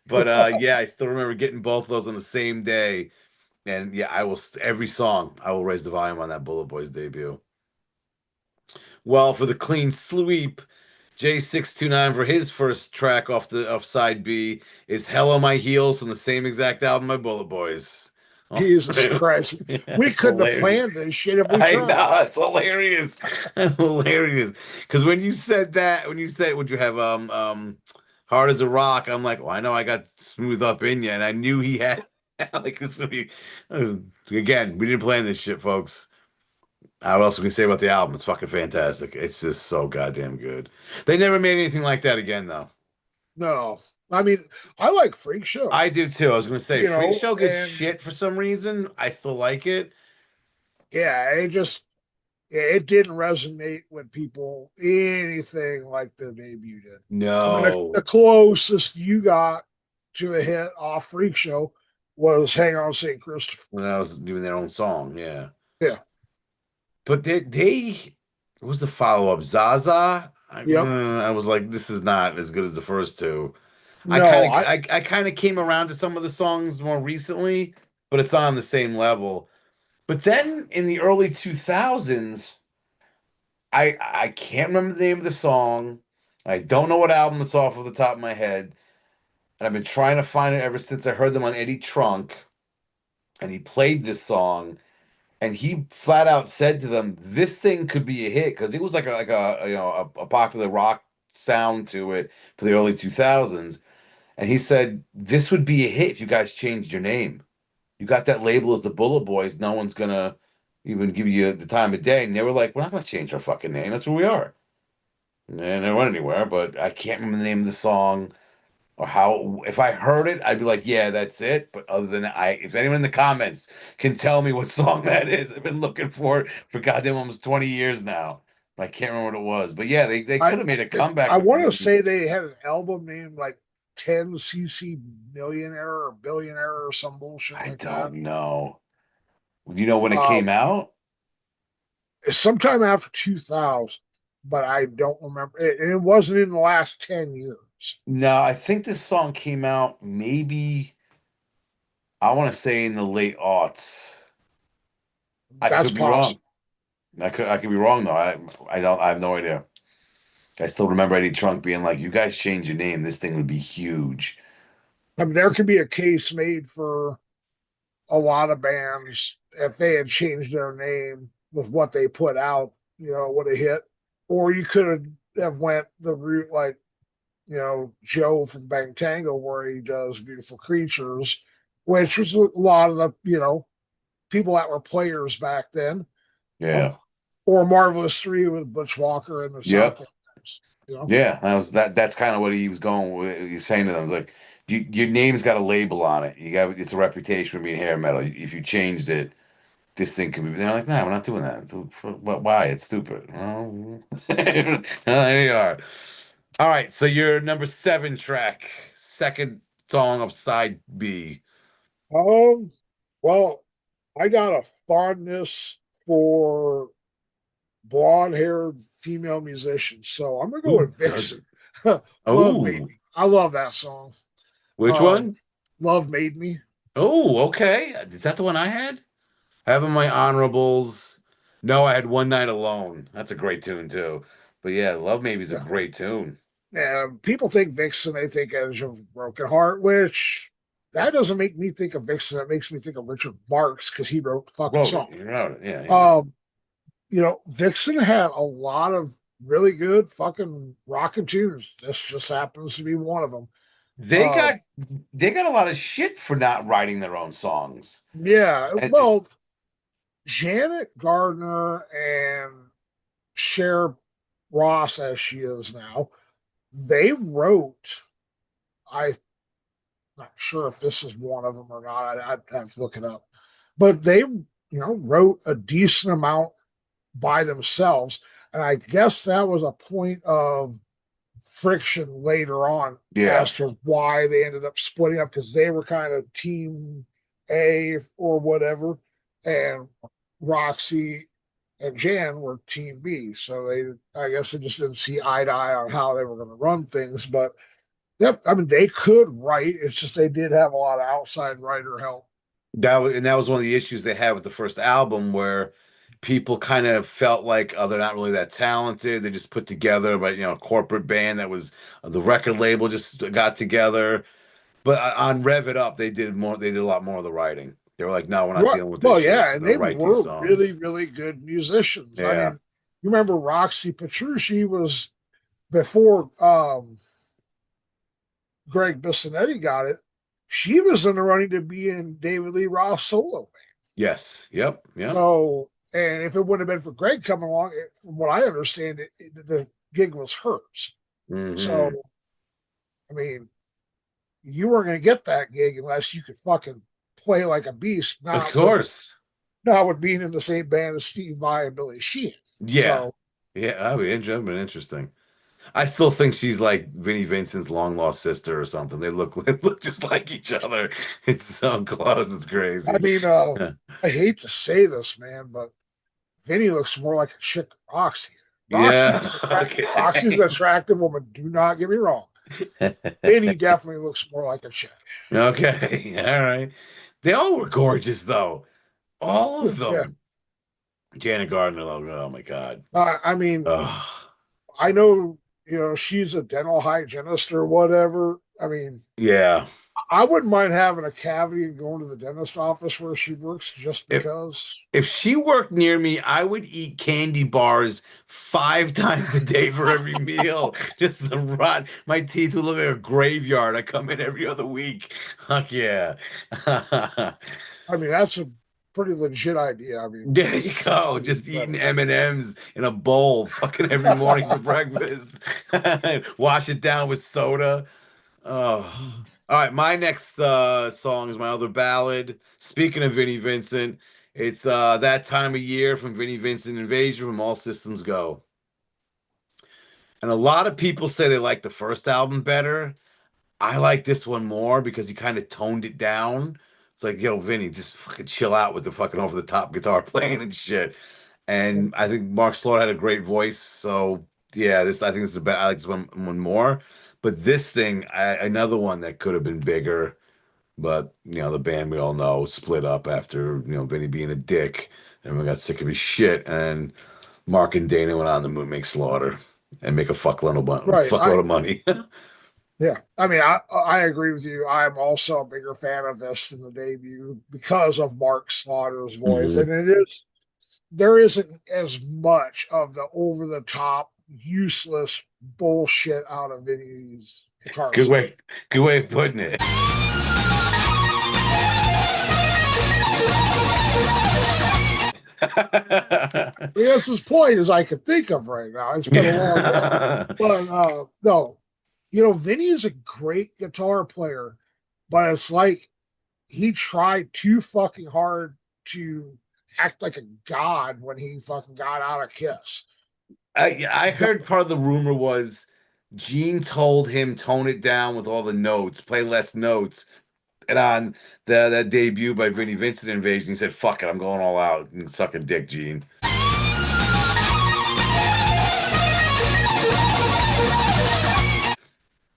But yeah, I still remember getting both of those on the same day. And yeah, I will every song I will raise the volume on that Bullet Boys debut. Well, for the clean sweep, J629 for his first track off side B is Hell on My Heels from the same exact album by Bullet Boys. Oh, Jesus Christ. yeah, We it's couldn't have hilarious. planned this shit if we I tried. know, it's hilarious. That's hilarious. Because when you said that, when you said would you have Hard as a Rock, I'm like, well, I know I got Smooth Up in you, and I knew he had like this would be again, we didn't plan this shit, folks. What else can we say about the album? It's fucking fantastic. It's just so goddamn good. They never made anything like that again, though. No. I mean, I like Freak Show, I do too. I was gonna say, Freak Show gets and shit for some reason. I still like it. yeah, it didn't resonate with people anything like their debut did. I mean, the No, closest you got to a hit off Freak Show was Hang On St. Christopher. when I was doing their own song, yeah. Yeah. But they what was the follow up? Zaza. Yep. I was like, this is not as good as the first two. I No, kind of I kind of came around to some of the songs more recently, but it's not on the same level. But then in the early 2000s, I can't remember the name of the song. I don't know what album it's off of the top of my head. And I've been trying to find it ever since I heard them on Eddie Trunk. And he played this song, and he flat out said to them, "This thing could be a hit," because it was like a popular rock sound to it for the early 2000s. And he said, "This would be a hit if you guys changed your name. You got that label as the Bullet Boys. No one's gonna even give you the time of day." And they were like, "We're not gonna change our fucking name. That's where we are." And they went anywhere, but I can't remember the name of the song or how. If I heard it, I'd be like, "Yeah, that's it." But other than that, if anyone in the comments can tell me what song that is, I've been looking for it for goddamn almost 20 years now. I can't remember what it was. But yeah, they I could have made a comeback I with want to these. say they had an album named like 10cc Millionaire or Billionaire or some bullshit I like that. don't know. You know when it Uh, came out? sometime after 2000, but I don't remember. It wasn't in the last 10 years. No, I think this song came out maybe I want to say in the late aughts. I That's could be wrong. possible. I could be wrong though. I have no idea. I still remember Eddie Trunk being like, "You guys change your name, this thing would be huge." I mean, there could be a case made for a lot of bands if they had changed their name with what they put out, it would have hit. Or you could have went the route like Joe from Bang Tango, where he does Beautiful Creatures, which was a lot of the, people that were players back then. Yeah. Or Marvelous 3 with Butch Walker and the Yep. South Guys. Yeah, that's kind of what he was going with. He was saying to them, it's like your name's got a label on it. It's a reputation for being hair metal. If you changed it, this thing could be. They're like, nah, we're not doing that. Why? It's stupid. Well, there you are. All right, so your number 7 track, second song of side B. Well, I got a fondness for blonde-haired female musicians, so I'm gonna go Who with does? Vixen. Love Made Oh, Me. I love that song. which Um, one? Love Made Me. Oh, okay. Is that the one I had? Having my honorables. No, I had One Night Alone. That's a great tune too. But yeah, Love Maybe is a Yeah. great tune. People think Vixen, they think Edge of Broken Heart, which that doesn't make me think of Vixen. It makes me think of Richard Marx because he wrote the fucking Wrote it. song. You wrote it. Yeah, yeah. Um, Vixen had a lot of really good fucking rockin' tunes. This just happens to be one of them. They Um, got they got a lot of shit for not writing their own songs. yeah, And, well, Janet Gardner and Cher Ross, as she is now, they wrote. I'm not sure if this is one of them or not. I'd have to look it up. But they, wrote a decent amount by themselves, and I guess that was a point of friction later on yeah. as to why they ended up splitting up because they were kind of team A or whatever, and Roxy and Jan were team B. So I guess they just didn't see eye to eye on how they were going to run things. But yep, I mean, they could write. It's just they did have a lot of outside writer help. That was one of the issues they had with the first album where people kind of felt like, oh, they're not really that talented. They just put together, but a corporate band that was the record label just got together. But on Rev It Up, they did more. They did a lot more of the writing. They were like, "No, we're not Right. dealing with this Well, shit. yeah, We're and gonna they write these were really, songs." really good musicians. I Yeah, mean, you remember Roxy Petrucci was before Greg Bissonette got it. She was in the running to be in David Lee Roth's solo band. yes, yep, yep. So, and if it wouldn't have been for Greg coming along, from what I understand, the gig was hers. So, Hmm. I mean, you weren't going to get that gig unless you could fucking play like a beast, Of not course. with being in the same band as Steve Vai and Billy Sheehan. Yeah, So, yeah. That'd been interesting. I still think she's like Vinnie Vincent's long lost sister or something. They look they look just like each other. It's so close. It's I crazy. mean, I hate to say this, man, but Vinny looks more like a chick than Roxy. Yeah. Roxy's an Okay. attractive woman. Do not get me wrong. Vinny definitely looks more like a chick. Okay. All right. They all were gorgeous though. All of Yeah. them. Janet Gardner, oh my God. I mean, Oh, I know, she's a dental hygienist or whatever. I mean, yeah. I wouldn't mind having a cavity and going to the dentist office where she works just If because. if she worked near me, I would eat candy bars 5 times a day for every meal. Just to rot. My teeth would look like a graveyard. I come in every other week. Fuck yeah. I mean, that's a pretty legit idea. I mean, There you go. Just eating M&Ms in a bowl fucking every morning for breakfast. Wash it down with soda. Oh. All right, my next song is my other ballad. Speaking of Vinnie Vincent, it's That Time of Year from Vinnie Vincent Invasion from All Systems Go. And a lot of people say they like the first album better. I like this one more because he kind of toned it down. It's like, yo, Vinny, just fucking chill out with the fucking over the top guitar playing and shit. And I think Mark Slaughter had a great voice. So yeah, I think this is I like this one more. But this thing, another one that could have been bigger. But the band we all know split up after Vinny being a dick. Everyone got sick of his shit, and Mark and Dana went on to make Slaughter and make a right. fuckload of money. Yeah, I mean, I agree with you. I'm also a bigger fan of this than the debut because of Mark Slaughter's voice, Hmm. and there isn't as much of the over the top, useless bullshit out of Vinny's guitar. Good way of putting it. I mean, that's his point as I could think of right now. It's been a long day. But no, Vinny is a great guitar player, but it's like he tried too fucking hard to act like a god when he fucking got out of Kiss. I heard part of the rumor was Gene told him tone it down with all the notes, play less notes. And on that debut by Vinnie Vincent Invasion, he said, "Fuck it, I'm going all out and suck a dick, Gene."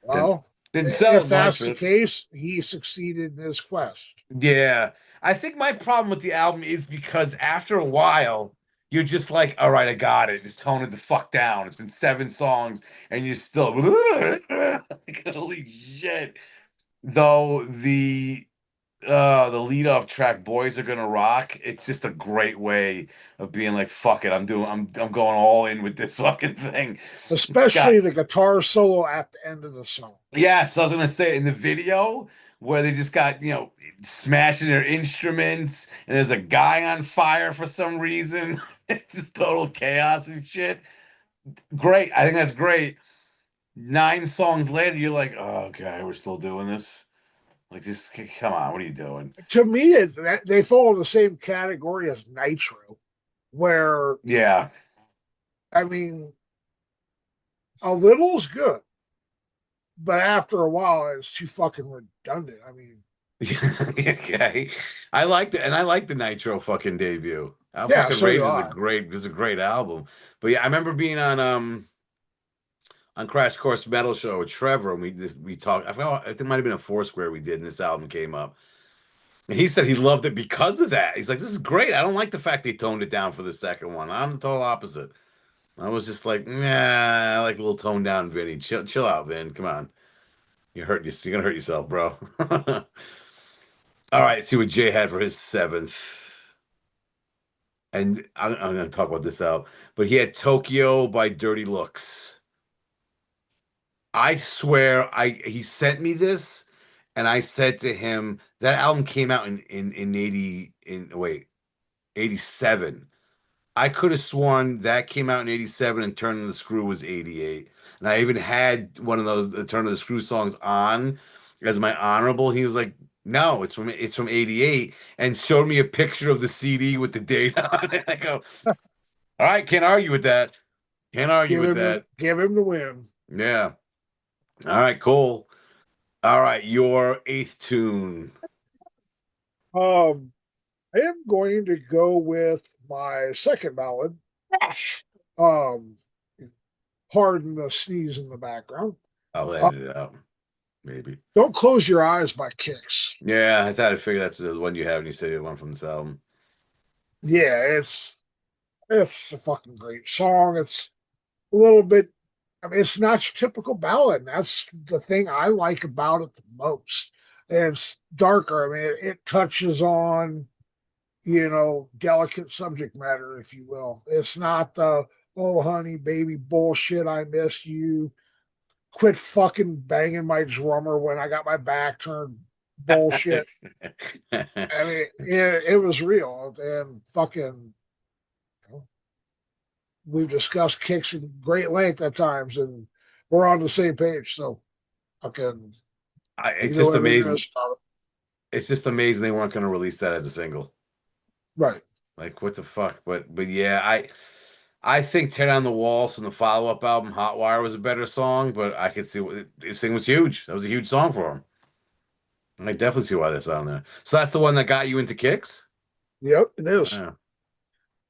Well, didn't sell if that's much, the case, he succeeded in his quest. Yeah, I think my problem with the album is because after a while, you're just like, "All right, I got it. Just tone it the fuck down." It's been 7 songs, and you're still like, holy shit. Though the lead off track "Boys Are Gonna Rock," it's just a great way of being like, "Fuck it, I'm going all in with this fucking thing." Especially the guitar solo at the end of the song. Yes, I was gonna say in the video where they just got, smashing their instruments and there's a guy on fire for some reason. It's just total chaos and shit. Great. I think that's great. 9 songs later, you're like, "Oh, okay, we're still doing this." Like, just come on, what are you doing? To me, they fall in the same category as Nitro, where Yeah. I mean, a little is good, but after a while, it's too fucking redundant. I mean, Okay. I liked it, and I like the Nitro fucking debut. Yeah, Fucking so Rage do is a I. great album. But yeah, I remember being on Crash Course Metal Show with Trevor, and we talked. I think it might have been a Foursquare we did, and this album came up. And he said he loved it because of that. He's like, "This is great. I don't like the fact they toned it down for the second one. I'm the total opposite." I was just like, "Nah, I like a little toned down, Vinny. Chill out, Vin. Come on. You're gonna hurt yourself, bro." All right, let's see what Jay had for his 7th. And I'm going to talk about this out. But he had Tokyo by Dirty Looks. I swear, he sent me this, and I said to him that album came out in 87. I could have sworn that came out in 87 and Turn of the Screw was 88. And I even had one of those the Turn of the Screw songs on as my honorable. He was like, "No, it's from 88," and showed me a picture of the CD with the date on it. I go, "All right, can't argue with that. Can't argue with that." Give him the win. Yeah. All right, cool. All right, your 8th tune. I am going to go with my second ballad. Um, Pardon the sneeze in the background. I'll edit it out. Maybe. Don't Close Your Eyes by Kicks. Yeah, I thought I figured that's the one you have, and you said you had one from this album. Yeah, it's a fucking great song. It's a little bit. I mean, it's not your typical ballad. And that's the thing I like about it the most. And it's darker. I mean, it touches on, delicate subject matter, if you will. It's not the "oh honey, baby, bullshit, I miss you. Quit fucking banging my drummer when I got my back turned" bullshit. I mean, it was real and fucking. We've discussed Kicks in great length at times, and we're on the same page. So, fucking. It's just amazing. It's just amazing they weren't going to release that as a single. Right. Like, what the fuck? But yeah, I think "Tear Down the Walls" from the follow-up album Hotwire was a better song, but I could see this thing was huge. That was a huge song for him. I definitely see why that's on there. So that's the one that got you into Kicks? Yep, it is. Yeah.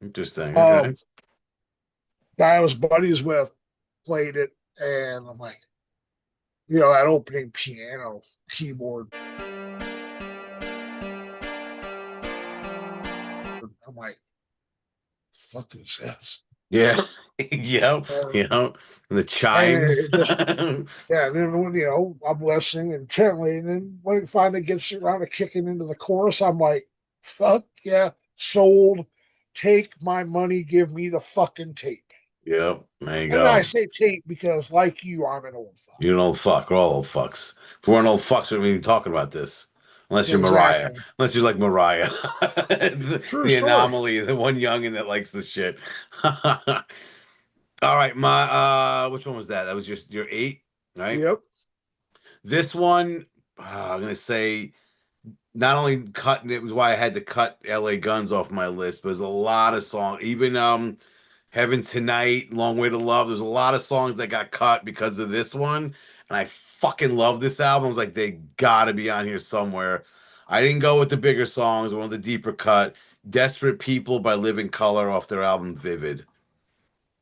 Interesting. Okay. Guy I was buddies with played it, and I'm like, that opening piano keyboard. I'm like, the fuck is this? Yeah. Yep. And the chimes. And then when I'm listening intently, and then when it finally gets around to kicking into the chorus, I'm like, fuck yeah, sold. Take my money, give me the fucking tape. Yep. There you And I go. say tape because, like you, I'm an old fuck. You're an old fuck. We're all old fucks. If we're an old fucks, we wouldn't even talking about this. Unless you're Mariah. Exactly. Unless you're like Mariah. It's True the story. anomaly, the one youngin that likes the shit. All right, my which one was that? That was your eight, right? Yep. This one, I'm gonna say not only cutting it was why I had to cut LA Guns off my list, but there's a lot of songs. Even Heaven Tonight, Long Way to Love. There's a lot of songs that got cut because of this one. And I fucking love this album. I was like, they gotta be on here somewhere. I didn't go with the bigger songs, one of the deeper cut. Desperate People by Living Color off their album Vivid.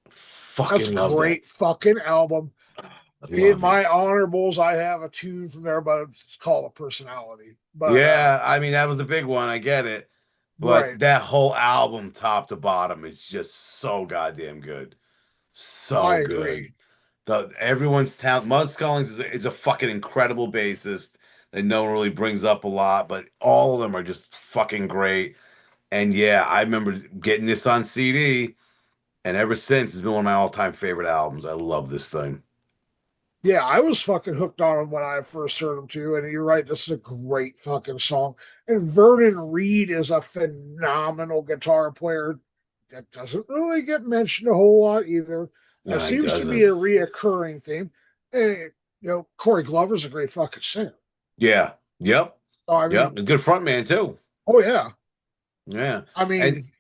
That's a Fucking love that. great fucking album. I In love my it. honorables, I have a tune from there, but it's called a personality. But Yeah, I mean that was the big one. I get it, but right, that whole album, top to bottom, is just so goddamn good, I so good. agree. The everyone's talent. Muzz Scullings is a fucking incredible bassist that no one really brings up a lot, but all of them are just fucking great. And yeah, I remember getting this on CD, and ever since it's been one of my all-time favorite albums. I love this thing. Yeah, I was fucking hooked on him when I first heard him too. And you're right, this is a great fucking song. And Vernon Reed is a phenomenal guitar player that doesn't really get mentioned a whole lot either. That No, he seems to be a doesn't. reoccurring theme. And Corey Glover's a great fucking singer. Yeah. Yep. So I Yep. mean, A good front man too. oh yeah. Yeah. I And mean,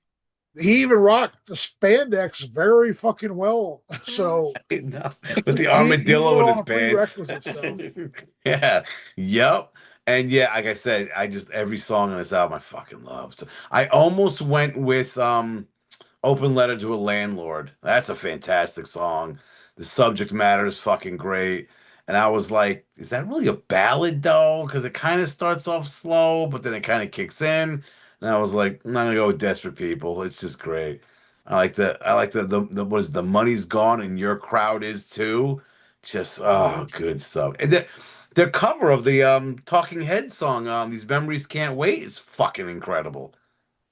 he even rocked the spandex very fucking well. So no, with the he armadillo went in on his a pants. prerequisite stuff. Yeah. Yep. And yeah, like I said, I just every song on this album I fucking love. So I almost went with Open Letter to a Landlord. That's a fantastic song. The subject matter is fucking great. And I was like, is that really a ballad though? Because it kind of starts off slow, but then it kind of kicks in. And I was like, I'm not gonna go with Desperate People. It's just great. I like the what is the money's gone and your crowd is too. Just Mhm. good stuff. And their cover of the Talking Heads song, These Memories Can't Wait, is fucking incredible.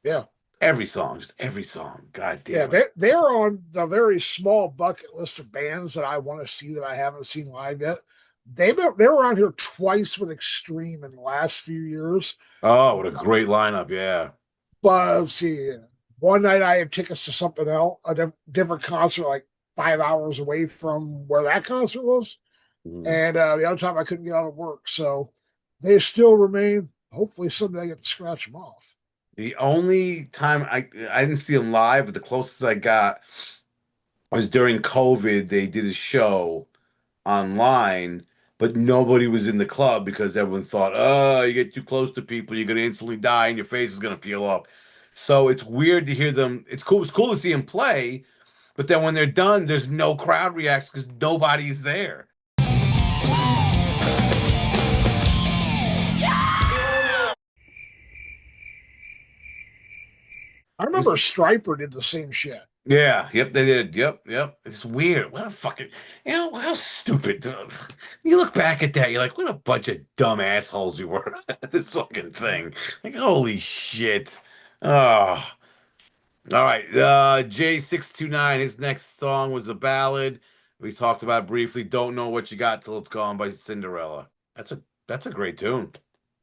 Yeah. Every song, just every song. God Yeah, damn it. they're on the very small bucket list of bands that I want to see that I haven't seen live yet. They were on here twice with Extreme in the last few years. Oh, what a great lineup. Yeah. But let's see, one night I had tickets to something else, a different concert, like 5 hours away from where that concert was, Mhm. and the other time I couldn't get out of work. So they still remain. Hopefully someday I get to scratch them off. The only time I didn't see him live, but the closest I got was during COVID. They did a show online, but nobody was in the club because everyone thought, oh, you get too close to people, you're gonna instantly die and your face is gonna peel off. So it's weird to hear them. It's cool to see them play, but then when they're done, there's no crowd reaction because nobody's there. I remember Striper did the same shit. Yeah, yep, they did. Yep, yep. It's weird. What a fucking, how stupid. You look back at that, you're like, what a bunch of dumb assholes we were at this fucking thing. Like, holy shit. Oh, all right. J629, his next song was a ballad. We talked about it briefly. Don't Know What You Got Till It's Gone by Cinderella. That's a great tune.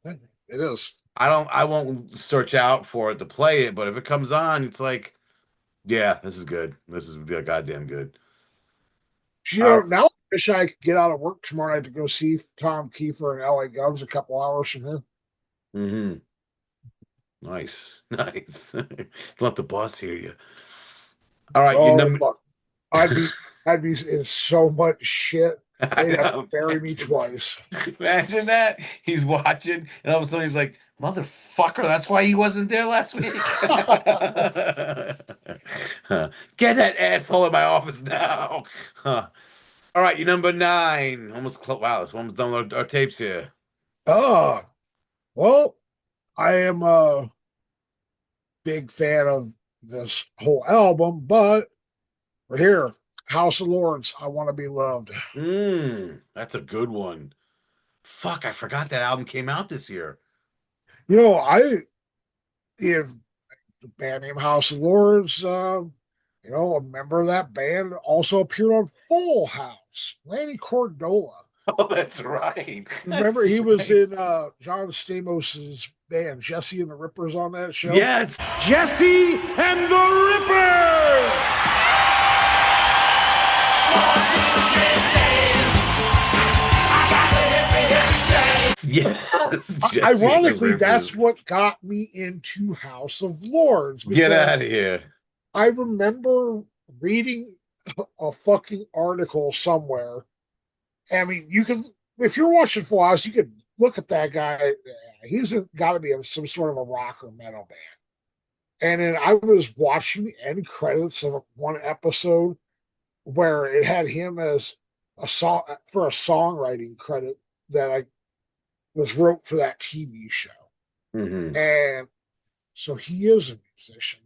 It is. I won't search out for it to play it, but if it comes on, it's like, yeah, this is good. This is goddamn good. Now I wish I could get out of work tomorrow night to go see Tom Kiefer and LA Guns a couple hours from here. Mm-hmm. Nice. Nice. Don't let the boss hear you. All right, your Oh number. fuck. I'd be in so much shit. I They'd have to know. bury me twice. Imagine that. He's watching, and all of a sudden he's like, motherfucker, that's why he wasn't there last week. Get that asshole in my office now. Huh. All right, your number nine. Almost close. Wow, this one was done with our tapes here. Oh, well, I am a big fan of this whole album, but we're here. House of Lords, I Want to Be Loved. That's a good one. Fuck, I forgot that album came out this year. You know, I if the band name House of Lords, You know, a member of that band also appeared on Full House, Lanny Cordola. Oh, that's right. Remember, That's he was right. in John Stamos's band, Jesse and the Rippers, on that show. Yes. Jesse and the Rippers! Yes. Jesse and the Ironically, Rippers. that's what got me into House of Lords. Get because out of here. I remember reading a fucking article somewhere. I mean, you can, if you're watching Full House, you can look at that guy. He's got to be in some sort of a rock or metal band. And then I was watching the end credits of one episode where it had him as a song for a songwriting credit that I was wrote for that TV show. Mm-hmm. And so he is a musician.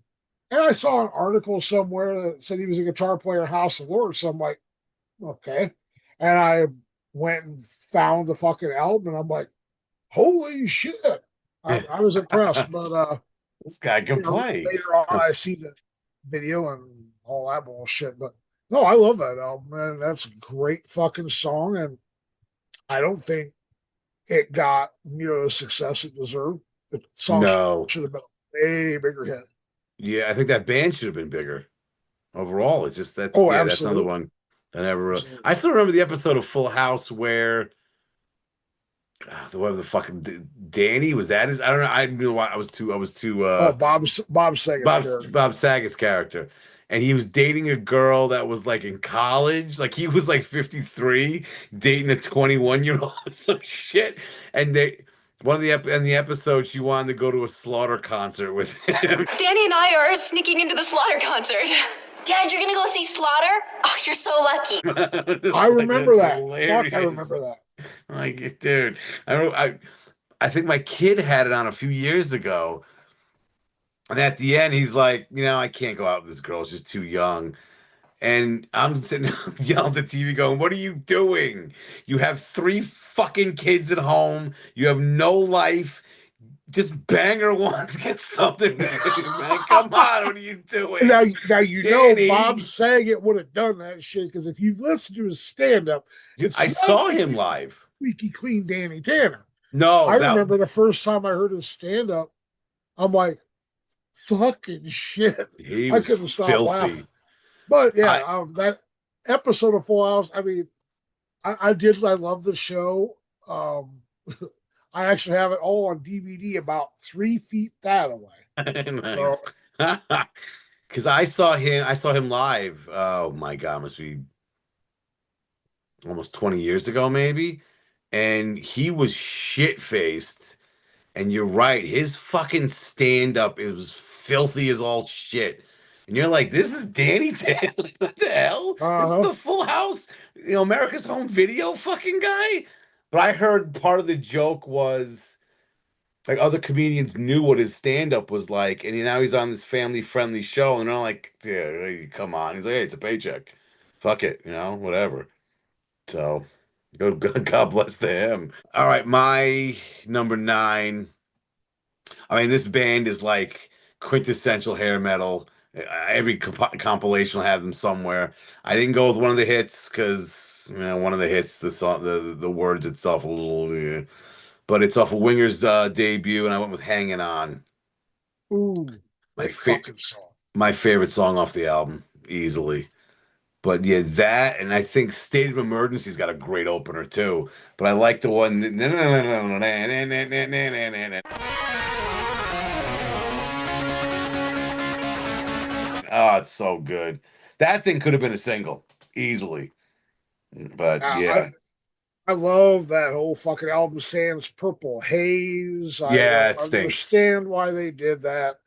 And I saw an article somewhere that said he was a guitar player in House of Lords. So I'm like, okay. And I went and found the fucking album, and I'm like, holy shit. I was impressed. But this guy can play. Later on, I see the video and all that bullshit. But no, I love that album, man. That's a great fucking song. And I don't think it got the success it deserved. The song should have been a way bigger hit. Yeah, I think that band should have been bigger overall. It's just that's absolutely. That's another one I never. I still remember the episode of Full House where whatever the fucking Danny was that his. I don't know. I knew why I was too. Bob Saget's Bob Saget's character. And he was dating a girl that was like in college. Like he was like 53, dating a 21-year-old or some shit. And in the episode, she wanted to go to a Slaughter concert with him. Danny and I are sneaking into the Slaughter concert. Dad, you're gonna go see Slaughter? Oh, you're so lucky. I remember that. Fuck, I remember that. Like, dude, I think my kid had it on a few years ago. And at the end, he's like, I can't go out with this girl. She's too young. And I'm sitting yelling at the TV going, what are you doing? You have 3 fucking kids at home. You have no life. Just bang her once, get something. Man. Come on, what are you doing? Now Danny. Bob Saget would have done that shit, because if you've listened to his stand-up, I saw him live. Squeaky clean Danny Tanner. No, I remember the first time I heard his stand-up, I'm like, fucking shit. I couldn't stop laughing. But yeah, that episode of Full House, I mean, I love the show. I actually have it all on DVD about 3 feet that away. Nice. Because I saw him live. Oh my God, must be almost 20 years ago, maybe. And he was shit-faced. And you're right, his fucking stand-up, it was filthy as all shit. And you're like, this is Danny Tanner. What the hell? This is the Full House, America's Home Video fucking guy. But I heard part of the joke was like other comedians knew what his stand-up was like, and now he's on this family-friendly show, and they're like, "Dude, come on." He's like, "Hey, it's a paycheck. Fuck it, whatever." So, God bless to him. All right, my number 9. I mean, this band is like quintessential hair metal. Every compilation will have them somewhere. I didn't go with one of the hits because one of the hits, the song, the words itself a little, but it's off of Winger's debut, and I went with "Hanging On." Ooh, fucking song. My favorite song off the album, easily. But yeah, that, and I think "State of Emergency's got a great opener too. But I like the one. Oh, it's so good. That thing could have been a single easily. But yeah, I love that whole fucking album. Sans Purple Haze. Yeah, I understand why they did that.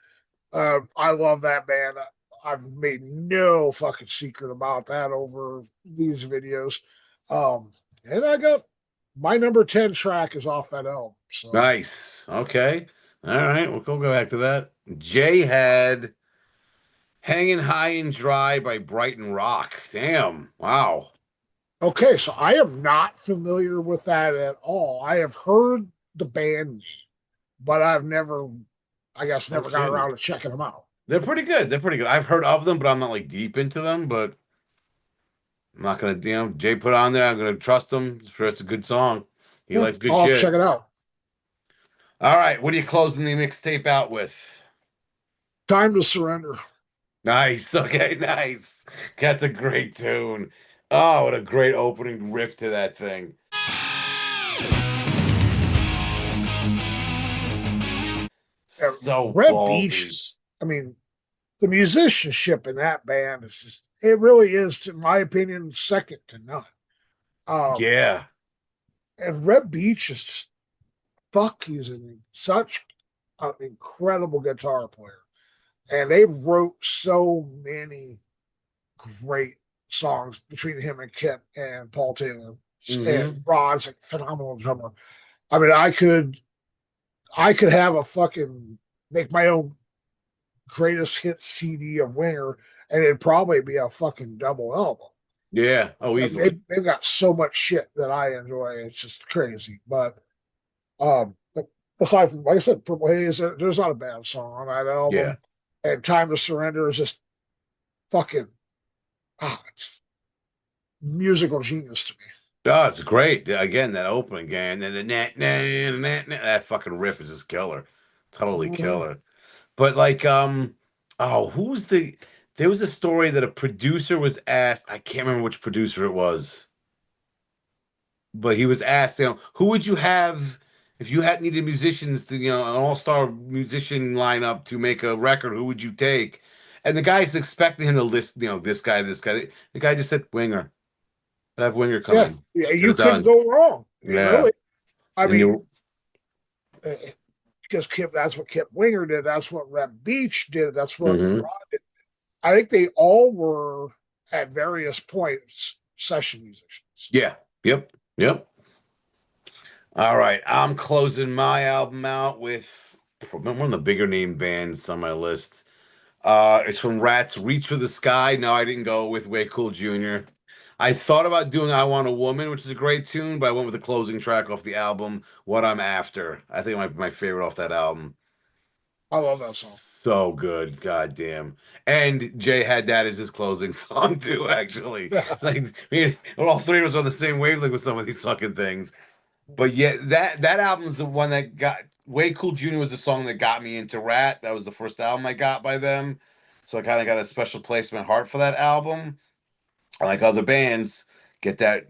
I love that band. I've made no fucking secret about that over these videos. And I got my number 10 track is off that album. So. Nice. Okay. All right. We'll go back to that. Jay had "Hanging High and Dry" by Brighton Rock. Damn. Wow. Okay, so I am not familiar with that at all. I have heard the band name, but I've never got around to checking them out. They're pretty good. They're pretty good. I've heard of them, but I'm not like deep into them. But I'm not gonna, Jay put on there. I'm gonna trust him. I'm sure it's a good song. He Yeah, likes good I'll have to check shit. it out. All right, what are you closing the mixtape out with? Time to Surrender. Nice. Okay, nice. That's a great tune. Oh, what a great opening riff to that thing. So Red Beach ballsy. is, I mean, the musicianship in that band is just, it really is, in my opinion, second to none. Um, Yeah. and Red Beach is just, fuck, he's such an incredible guitar player. And they wrote so many great songs between him and Kip and Paul Taylor. Mm-hmm. And Rod's a phenomenal drummer. I mean, I could have a fucking make my own greatest hit CD of Winger, and it'd probably be a fucking double album. Yeah. Oh, easily. They've got so much shit that I enjoy. It's just crazy. But aside from, like I said, Purple Haze, there's not a bad song on that Yeah. album. And Time to Surrender is just fucking it's musical genius to me. Oh, it's great. Again, that opening again, and that fucking riff is just killer. Totally Mhm. killer. But like, oh, who's the there was a story that a producer was asked, I can't remember which producer it was, but he was asked, who would you have if you had needed musicians to, an all-star musician lineup to make a record, who would you take? And the guy's expecting him to list, this guy, this guy. The guy just said Winger. Have Winger come Yeah, in. yeah, Get you it couldn't done. go wrong. Yeah. Really. I And mean, you uh, because that's what Kip Winger did. That's what Rep Beach did. That's what hmm Rod did. I think they all were at various points session musicians. Yeah. Yep. Yep. All right. I'm closing my album out with one of the bigger name bands on my list. It's from Rats, Reach for the Sky. No, I didn't go with Way Cool Jr. I thought about doing I Want a Woman, which is a great tune, but I went with the closing track off the album, What I'm After. I think my favorite off that album. I love that song. So good, goddamn. And Jay had that as his closing song too, actually. It's like, I mean, all three of us on the same wavelength with some of these fucking things. But yeah, that album's the one that got Way Cool Jr. was the song that got me into Rat. That was the first album I got by them. So I kind of got a special place in my heart for that album. Like other bands, get that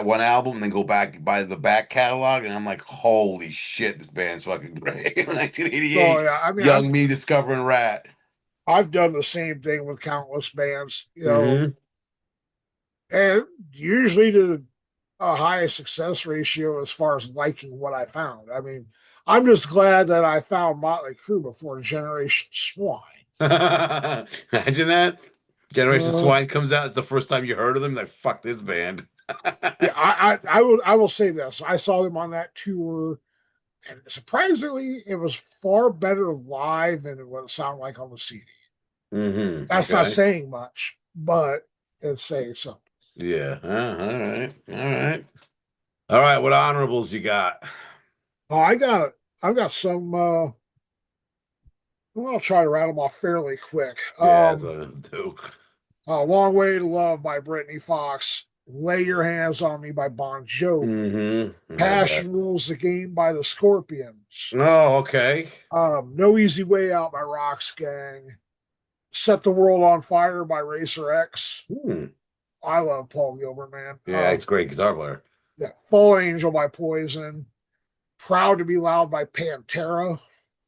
one album and then go back buy the back catalog, and I'm like, holy shit, this band's fucking great. So 1988, yeah, I mean, young me discovering Rat. I've done the same thing with countless bands, Mm-hmm. and usually to a high success ratio as far as liking what I found. I mean, I'm just glad that I found Motley Crue before Generation Swine. Imagine that. Generation Uh, Swine comes out. It's the first time you heard of them. Like, fuck this band. yeah, I will say this. I saw them on that tour, and surprisingly, it was far better live than it would sound like on the CD. That's not Okay. saying much, but it's saying something. Yeah. All right. All right. All right. What honorables you got? Oh, I've got some. Well, I'll try to rattle them off fairly quick. Yeah, that's what I do. A Long Way to Love by Brittany Fox. Lay Your Hands on Me by Bon Jovi. Mm-hmm. Passion Rules the Game by the Scorpions. Oh, okay. No Easy Way Out by Rox Gang. Set the World on Fire by Racer X. Hmm. I love Paul Gilbert, man. Yeah, it's a great guitar player. Yeah, Fallen Angel by Poison. Proud to Be Loud by Pantera.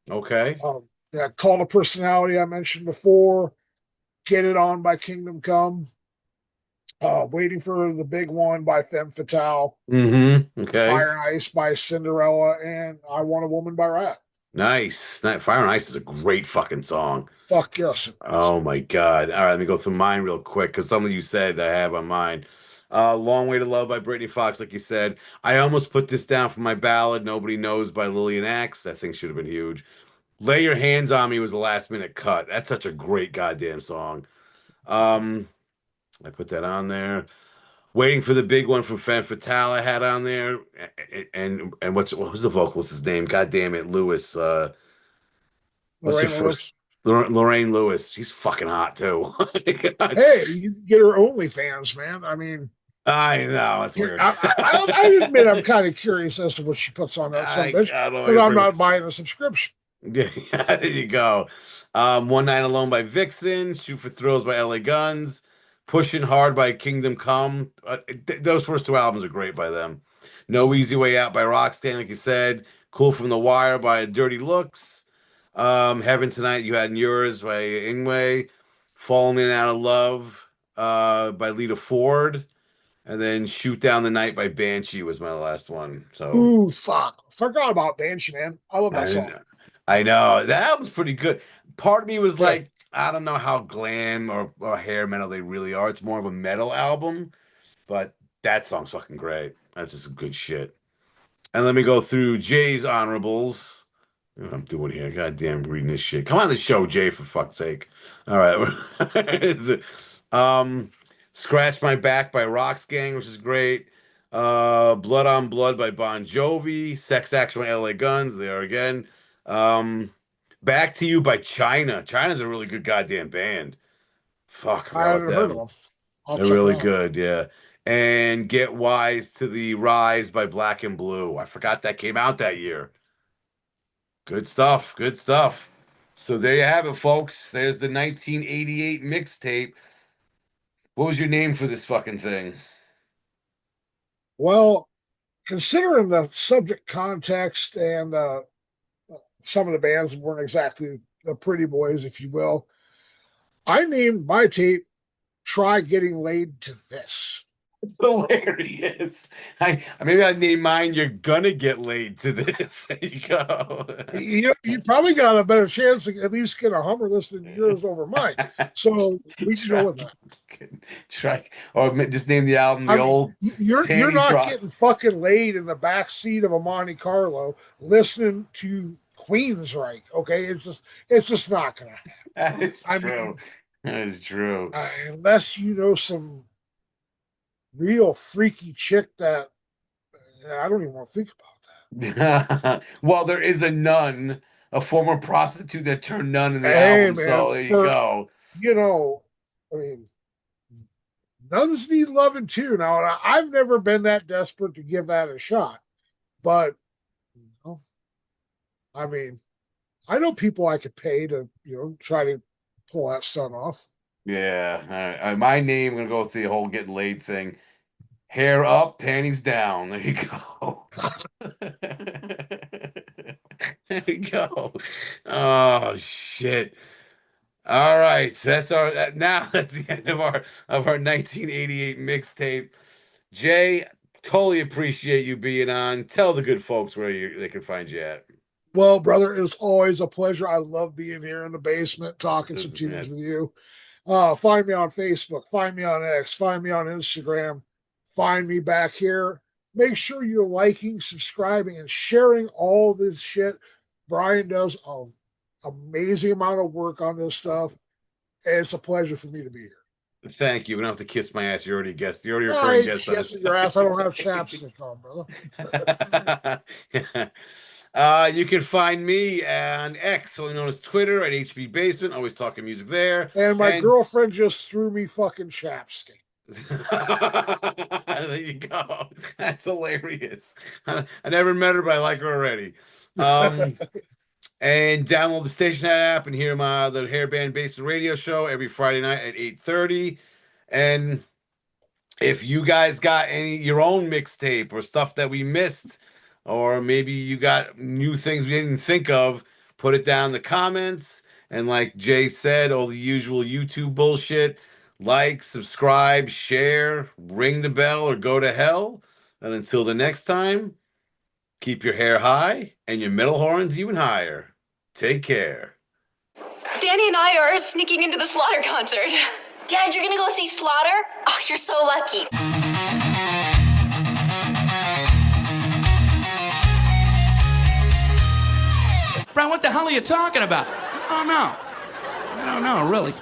Okay. Yeah, Call to Personality I mentioned before. Get It On by Kingdom Come. Waiting for the Big One by Femme Fatale. Mm-hmm. Okay. Fire and Ice by Cinderella, and I Want a Woman by Rat. Nice. Fire and Ice is a great fucking song. Fuck yes. Oh my God. All right, let me go through mine real quick because some of you said I have on mine. Long Way to Love by Brittany Fox, like you said. I almost put this down for my ballad, Nobody Knows by Lillian Axe. That thing should have been huge. Lay Your Hands on Me was the last minute cut. That's such a great goddamn song. I put that on there. Waiting for the Big One from Femme Fatale I had on there. And what was the vocalist's name? God damn it, Lewis. What's her Lorraine first? Lewis. Lorraine Lewis, she's fucking hot too. Hey, you can get her OnlyFans, man. I mean, I know it's weird. I admit I'm kind of curious as to what she puts on that some bitch, but I'm not buying a subscription. Yeah, there you go. One Night Alone by Vixen, Shoot for Thrills by LA Guns, Pushing Hard by Kingdom Come. Those first two albums are great by them. No Easy Way Out by Roxanne, like you said. Cool from the Wire by Dirty Looks. Heaven Tonight You Had in Yours by Ingwe. Falling In Out of Love by Lita Ford. And then Shoot Down the Night by Banshee was my last one. So Ooh, fuck. Forgot about Banshee, man. I love that song. I know that album's pretty good. Part of me was like, I don't know how glam or hair metal they really are. It's more of a metal album, but that song's fucking great. That's just good shit. And let me go through Jay's honorables. What I'm doing here, goddamn, reading this shit. Come on the show, Jay, for fuck's sake. All right, Scratch My Back by Rocks Gang, which is great. Blood on Blood by Bon Jovi. Sex Action by LA Guns. They are again. Back to You by China. China's a really good goddamn band. Fuck, I haven't heard of them. They're really good, yeah. And Get Wise to the Rise by Black and Blue. I forgot that came out that year. Good stuff. Good stuff. So there you have it, folks. There's the 1988 mixtape. What was your name for this fucking thing? Well, considering the subject context and some of the bands weren't exactly the pretty boys, if you will, I named my tape Try Getting Laid to This. It's hilarious. Maybe I name mine You're Gonna Get Laid to This. There you go. You probably got a better chance to at least get a Hummer listening to yours over mine. So we should go with that. Try, or just name the album You're not getting fucking laid in the back seat of a Monte Carlo listening to Queensryche. Okay, it's just not gonna happen. That is true. That is true. Unless you know some real freaky chick that I don't even want to think about that. Well, there is a nun, a former prostitute that turned nun in the album. Man, so there you go. You know, I mean, nuns need loving too. Now, I've never been that desperate to give that a shot, but I mean, I know people I could pay to try to pull that stunt off. Yeah. All right. My name, I'm going to go with the whole getting laid thing. Hair up, panties down. There you go. There you go. Oh, shit. All right. That's the end of our 1988 mixtape. Jay, totally appreciate you being on. Tell the good folks where they can find you at. Well, brother, it's always a pleasure. I love being here in the basement talking some tunes with you. Find me on Facebook, find me on X, find me on Instagram, find me back here. Make sure you're liking, subscribing, and sharing all this shit. Brian does an amazing amount of work on this stuff. And it's a pleasure for me to be here. Thank you. We don't have to kiss my ass. You already guessed. You're already a recurring guest. Kissing your ass. I don't have chapstick on, brother. You can find me on X, only known as Twitter, at HB Basement. Always talking music there. And my girlfriend just threw me fucking chapstick. There you go. That's hilarious. I never met her, but I like her already. And download the Station app and hear the Hairband Basement Radio Show every Friday night at 8:30. And if you guys got your own mixtape or stuff that we missed, or maybe you got new things we didn't think of, put it down in the comments. And like Jay said, all the usual YouTube bullshit. Like, subscribe, share, ring the bell, or go to hell. And until the next time, keep your hair high and your metal horns even higher. Take care. Danny and I are sneaking into the Slaughter concert. Dad, you're gonna go see Slaughter? Oh, you're so lucky. Brian, what the hell are you talking about? I don't know, really.